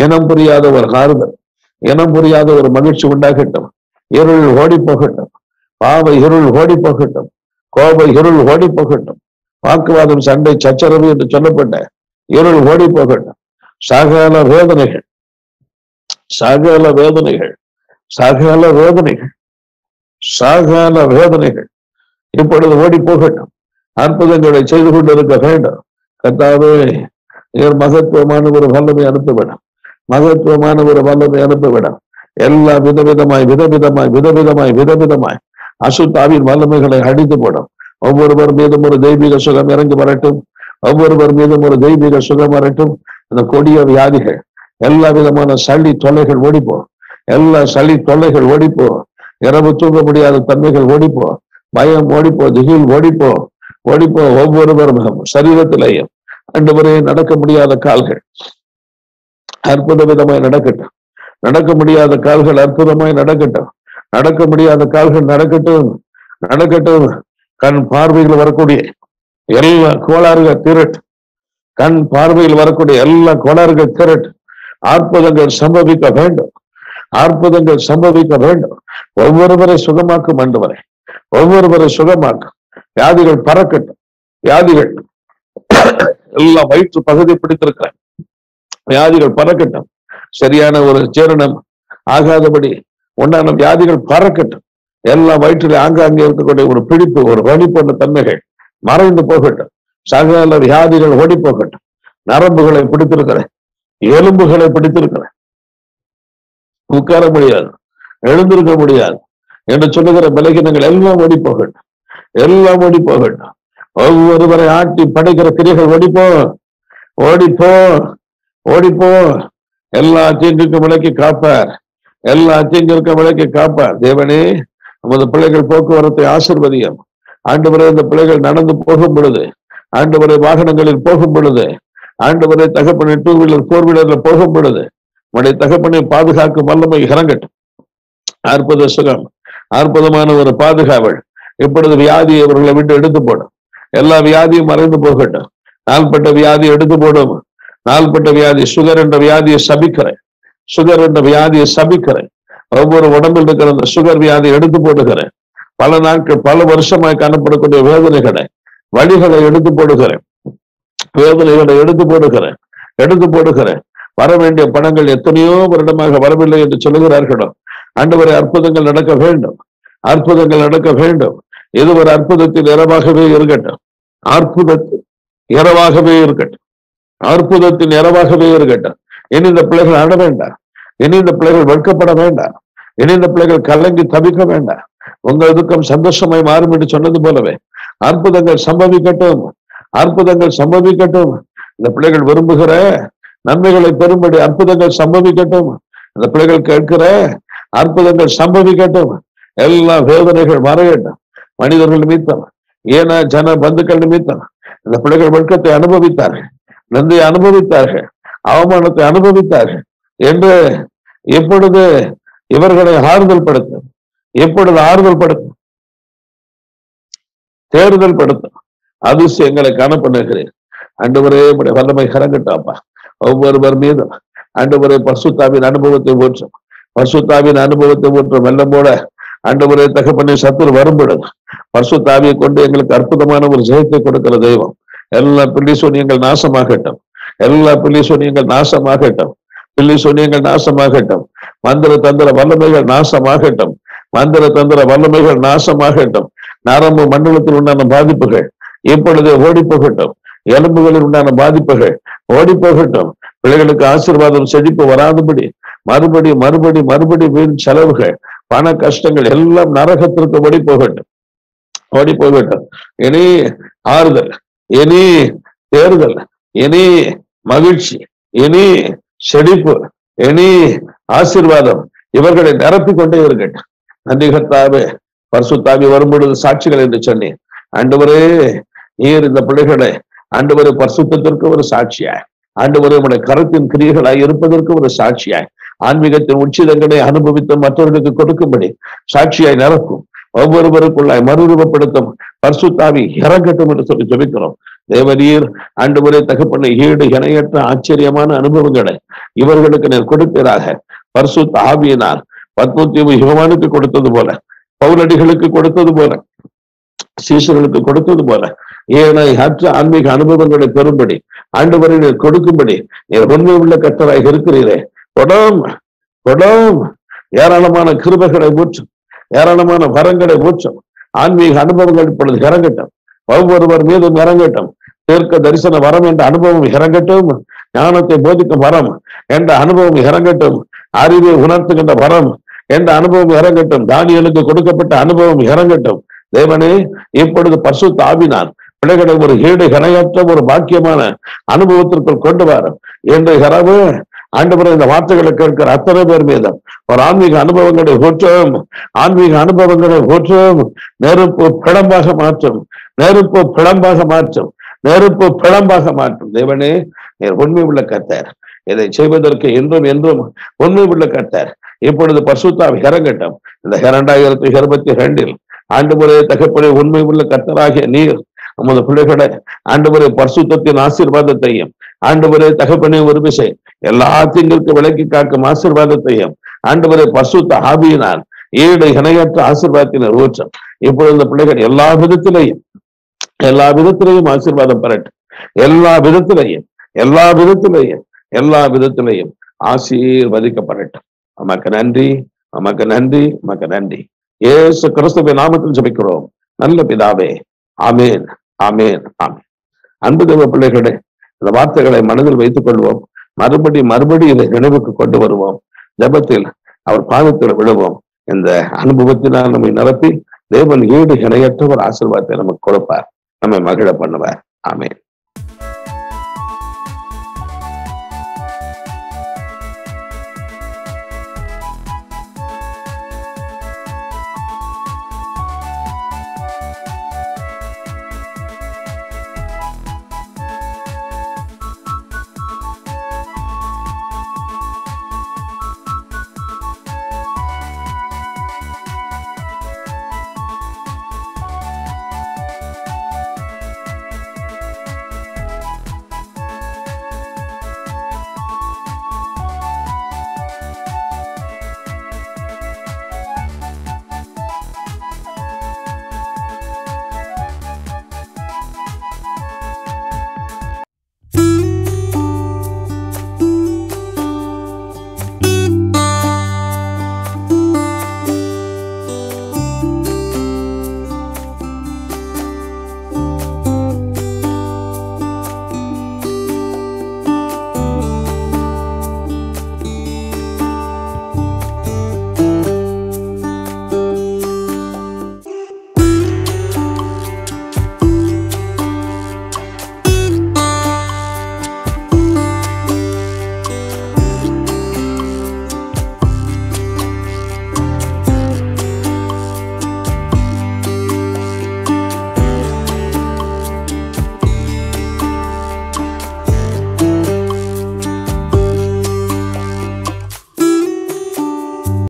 இனம் புரியாத ஒரு ஆறுதல், இனம் புரியாத ஒரு மகிழ்ச்சி உண்டாகட்டும். இருள் ஓடி போகட்டும். பாவ இருள் ஓடி போகட்டும். கோப இருள் ஓடி போகட்டும். வாக்குவாதம், சண்டை, சச்சரவு என்று சொல்லப்பட்ட இருள் ஓடி போகட்டும். சகல வேதனைகள் இப்பொழுது ஓடி போகட்டும். அற்புதங்களை செய்து கொண்டிருக்க வேண்டும். கர்த்தாவே, நீர் மகத்துவமான ஒரு வல்லமை அனுப்பவிடும். எல்லா விதவிதமாய் அசுத்தாவின் வல்லமைகளை அடித்து போடும். ஒவ்வொருவர் மீதும் ஒரு தெய்வீக சுகம் இறங்கி வரட்டும். இந்த கொடிய வியாதிகள், எல்லா விதமான சளி தொல்லைகள் ஓடிப்போம். எல்லா சளி தொல்லைகள் ஓடிப்போ, இரவு தூங்க முடியாத தன்மைகள் ஓடிப்போ, பயம் ஓடிப்போ, திகில் ஓடிப்போ, ஓடிப்போ. ஒவ்வொருவரும் சரீரத்திலேயும் ஆண்டவரே நடக்க முடியாத கால்கள் அற்புத விதமாய் நடக்கட்டும். நடக்க முடியாத கால்கள் அற்புதமாய் நடக்கட்டும். நடக்க முடியாத கால்கள் நடக்கட்டும், நடக்கட்டும். கண் பார்வையில் வரக்கூடிய எல்லா கோளாறுகள் திரட்டு, கண் பார்வையில் வரக்கூடிய எல்லா கோளாறுகள் திரட்டு. அற்புதங்கள் சம்பவிக்க வேண்டும், அற்புதங்கள் சம்பவிக்க வேண்டும். ஒவ்வொருவரை சுகமாக்கும் ஆண்டவரே, ஒவ்வொருவரை சுகமாக்கும். வியாதிகள் பறக்கட்டும், வியாதிகள் எல்லாம் வயிற்று பகுதி பிடித்திருக்கிற வியாதிகள் பறக்கட்டும். சரியான ஒரு ஜீரணம் ஆகாதபடி உண்டான வியாதிகள் பறக்கட்டும். எல்லாம் வயிற்றில் ஆங்காங்கே இருக்கக்கூடிய ஒரு பிடிப்பு, ஒரு வலி போன்ற தன்மைகள் மறைந்து போகட்டும். சகல வியாதிகள் ஓடி போகட்டும். நரம்புகளை பிடித்திருக்கிற, எலும்புகளை பிடித்திருக்கிற, உட்கார முடியாது, எழுந்திருக்க முடியாது என்று சொல்லுகிற பலகீனங்கள் எல்லாம் ஓடி போகட்டும், எல்லாம் ஓடி போகட்டும். ஒவ்வொருவரை ஆட்டி படைக்கிற கிரிகள் ஓடிப்போ, ஓடிப்போ, ஓடிப்போ. எல்லா தீங்குக்கும் விலக்கி காப்பார், எல்லா தீங்கிற்கும் விலக்கி காப்பார். தேவனே, நமது பிள்ளைகள் போக்குவரத்தை ஆசீர்வதியும். ஆண்டவரே, இந்த பிள்ளைகள் நடந்து போகும் பொழுது, ஆண்டவரே வாகனங்களில் போகும் பொழுது, ஆண்டவரே தகப்பனை 2 வீலர் 4 வீலர்ல போகும் பொழுது உடைய தகப்பனை பாதுகாக்கும் வல்லமை இறங்கட்டும். அற்புத சுகம், அற்புதமான ஒரு பாதுகாவல் இப்பொழுது வியாதியை அவர்களை விட்டு எடுத்து போடும். எல்லா வியாதியும் மறைந்து போகட்டும். நாள்பட்ட வியாதி எடுத்து போடும். நாள்பட்ட வியாதி, சுகர் என்ற வியாதியை சபிக்கிறேன், சுகர் என்ற வியாதியை சபிக்கிறேன். ஒவ்வொரு உடம்பில் இருக்கிற அந்த சுகர் வியாதியை எடுத்து போடுகிறேன். பல நாட்கள் பல வருஷமாய் காணப்படக்கூடிய வேதனைகளை, வலிகளை எடுத்து போடுகிறேன், வேதனைகளை எடுத்து போடுகிறேன், எடுத்து போடுகிறேன். வர வேண்டிய பணங்கள் எத்தனையோ வருடமாக வரவில்லை என்று சொல்லுகிறார்களோ, ஆண்டவரே அற்புதங்கள் நடக்க வேண்டும், அற்புதங்கள் நடக்க வேண்டும். இது ஒரு அற்புதத்தின் இரவாகவே இருக்கட்டும், அற்புதத்தின் இரவாகவே இருக்கட்டும், அற்புதத்தின் இரவாகவே இருக்கட்டும். இனி இந்த பிள்ளைகள் ஆட வேண்டாம், இனி இந்த பிள்ளைகள் வெட்கப்பட வேண்டாம், இனி இந்த பிள்ளைகள் கலங்கி தவிக்க வேண்டாம். உங்கள் துக்கம் சந்தோஷமாய் மாறும் என்று சொன்னது போலவே அற்புதங்கள் சம்பவிக்கட்டும், அற்புதங்கள் சம்பவிக்கட்டும். இந்த பிள்ளைகள் விரும்புகிற நன்மைகளை பெறும்படி அற்புதங்கள் சம்பவிக்கட்டும். இந்த பிள்ளைகள் கேட்கிற அற்புதங்கள் சம்பவிக்கட்டும். எல்லா வேதனைகள் மறையட்டும். மனிதர்கள் நிமித்தம், ஏன ஜன பந்துக்கள் நிமித்தம் இந்த பிள்ளைகள் வெட்கத்தை அனுபவித்தார்கள், நன்றியை அனுபவித்தார்கள், அவமானத்தை அனுபவித்தார்கள் என்று எப்பொழுது இவர்களை ஆறுதல் படுத்தும், எப்பொழுது ஆறுதல் படுத்தும், தேர்தல் படுத்தும் அதிசயங்களை காண பண்ணுகிறேன். ஆண்டவரே, வல்லமை கரங்கட்டாப்பா ஒவ்வொருவர் மீதும். ஆண்டவரே, பரிசுத்தாவின் அனுபவத்தை ஊற்றும், பரிசுத்தாவின் அனுபவத்தை ஊற்றும். வெள்ளம் போல ஆண்டவரே தகப்பனை சத்துரு வரும்பொழுது பரிசுத்தாவியை கொண்டு எங்களுக்கு அற்புதமான ஒரு ஜெயத்தை கொடுக்கிற தெய்வம். எல்லா பிள்ளை சூனியங்கள் நாசமாகட்டும், எல்லா பிள்ளை சூனியங்கள் நாசமாகட்டும், பிள்ளை சூனியங்கள் நாசமாகட்டும். மந்திர தந்திர வல்லமைகள் நாசமாகட்டும், மந்திர தந்திர வல்லமைகள் நாசமாகட்டும். நரம்பு மண்டலத்தில் உண்டான பாதிப்புகள் இப்பொழுதே ஓடி போகட்டும், எலும்புகளில் உண்டான பாதிப்புகள் ஓடி போகட்டும். பிள்ளைகளுக்கு ஆசீர்வாதம் செழிப்பு வராதபடி மறுபடி மறுபடி மறுபடி வீண் செலவுகள், பண கஷ்டங்கள் எல்லாம் நரகத்திற்கு ஓடி போகட்டும், ஓடி போகட்டும். இனி ஆறுதல், இனி தேர்தல், இனி மகிழ்ச்சி, இனி செழிப்பு, இனி ஆசீர்வாதம் இவர்களை நிரப்பிக் கொண்டே இருக்கட்டும். நன்றி கர்த்தாவே. பரிசுத்தாவி வரும்பொழுது சாட்சிகள் என்று சொன்னேன். ஆண்டவரே, நீர் இந்த பிள்ளைகளை ஆண்டவரே பரிசுத்தத்திற்கு ஒரு சாட்சியாய், ஆண்டவரே உடைய கருத்தின் கிரியைகளாய் இருப்பதற்கு ஒரு சாட்சியாய், ஆன்மீகத்தின் உச்சிதங்களை அனுபவித்து மற்றவர்களுக்கு கொடுக்கும்படி சாட்சியாய் நிரப்பும். ஒவ்வொருவருக்குள்ளாய் மறுரூபப்படுத்தும் பரிசுத்தாவி இறங்கட்டும் என்று சொல்லி ஜெபிக்கிறோம். தேவரீர் ஆண்டவரே தகப்பனை ஈடு இணையற்ற ஆச்சரியமான அனுபவங்களை இவர்களுக்கு நீர் கொடுப்பீராக. பரிசுத்த ஆவியினால் பத்மோத்தீவு யோவானுக்கு கொடுத்தது போல, பவுலடிகளுக்கு கொடுத்தது போல, சீசர்களுக்கு கொடுத்தது போல ஏனை அற்ற ஆன்மீக அனுபவங்களை பெறும்படி ஆண்டவரை நீர் கொடுக்கும்படி நீர் உண்மை உள்ள கர்த்தராக இருக்கிறீரே. கொடம் கொடம் ஏராளமான கிருபைகளை ஊற்றும், ஏராளமான வரங்களை ஊற்றும். ஆன்மீக அனுபவங்கள் இப்பொழுது இறங்கட்டும், ஒவ்வொருவர் மீதும் இறங்கட்டும். தீர்க்க தரிசன வரம் என்ற அனுபவம் இறங்கட்டும், ஞானத்தை போதிக்கும் வரம் என்ற அனுபவம் இறங்கட்டும், அறிவை உணர்த்துகின்ற வரம் என்ற அனுபவம் இறங்கட்டும், தானியலுக்கு கொடுக்கப்பட்ட அனுபவம் இறங்கட்டும். தேவனே, இப்பொழுது பரிசுத்த ஆவினார் பிள்ளைகளை ஒரு ஈடு இணையற்ற ஒரு பாக்கியமான அனுபவத்திற்குள் கொண்டு வரும். இன்று இரவு ஆண்டவரே, இந்த வார்த்தைகளை கேட்கிற அத்தனை பேர் மீதும் ஒரு ஆன்மீக அனுபவங்களை ஊற்றும், ஆன்மீக அனுபவங்களை ஊற்றும். நெருப்பு பிளம்பாக மாற்றும், நெருப்பு பிளம்பாக மாற்றும், நெருப்பு பிளம்பாக மாற்றும். தேவனே, உண்மை உள்ள கர்த்தர், இதை செய்வதற்கு என்றும் என்றும் உண்மை உள்ள கர்த்தர். இப்பொழுது பரிசுத்த இறங்கட்டும். இந்த 2022 ஆண்டவரே தகப்பனே, உண்மை உள்ள கர்த்தராகிய நீர் நமது பிள்ளைகளை ஆண்டவரே பரிசுத்தத்தின் ஆசீர்வாதத்தையும், ஆண்டவரே தகப்பனே ஒரு விசை எல்லா தீங்கிற்கு விலக்கி காக்கும் ஆசீர்வாதத்தையும், ஆண்டவரே பரிசுத்த ஆவியினால் ஈடு இணையற்ற ஆசீர்வாதத்தினர் ஊற்றம். இப்பொழுது இந்த பிள்ளைகள் எல்லா விதத்திலையும் ஆசீர்வாதம் பெறட்டும். எல்லா விதத்திலையும் ஆசீர்வதிக்கப்படட்டும். நமக்கு நன்றி, நமக்கு நன்றி, நமக்கு நன்றி. இயேசு கிறிஸ்துவின் நாமத்தில் ஜெபிக்கிறோம் நல்ல பிதாவே. ஆமேன், ஆமேன், ஆமேன். அன்பு தேவ பிள்ளைகளே, இந்த வார்த்தைகளை மனதில் வைத்துக் கொள்வோம். மறுபடி இதை நினைவுக்கு கொண்டு வருவோம். ஜெபத்தில் அவர் பாதத்தில் விழுவோம். இந்த அனுபவத்தினால் நம்மை நிரப்பி தேவன் ஈடு இணையற்ற ஒரு ஆசீர்வாதத்தை நமக்கு கொடுப்பார், நம்மை மகிழ பண்ணுவார். ஆமேன்.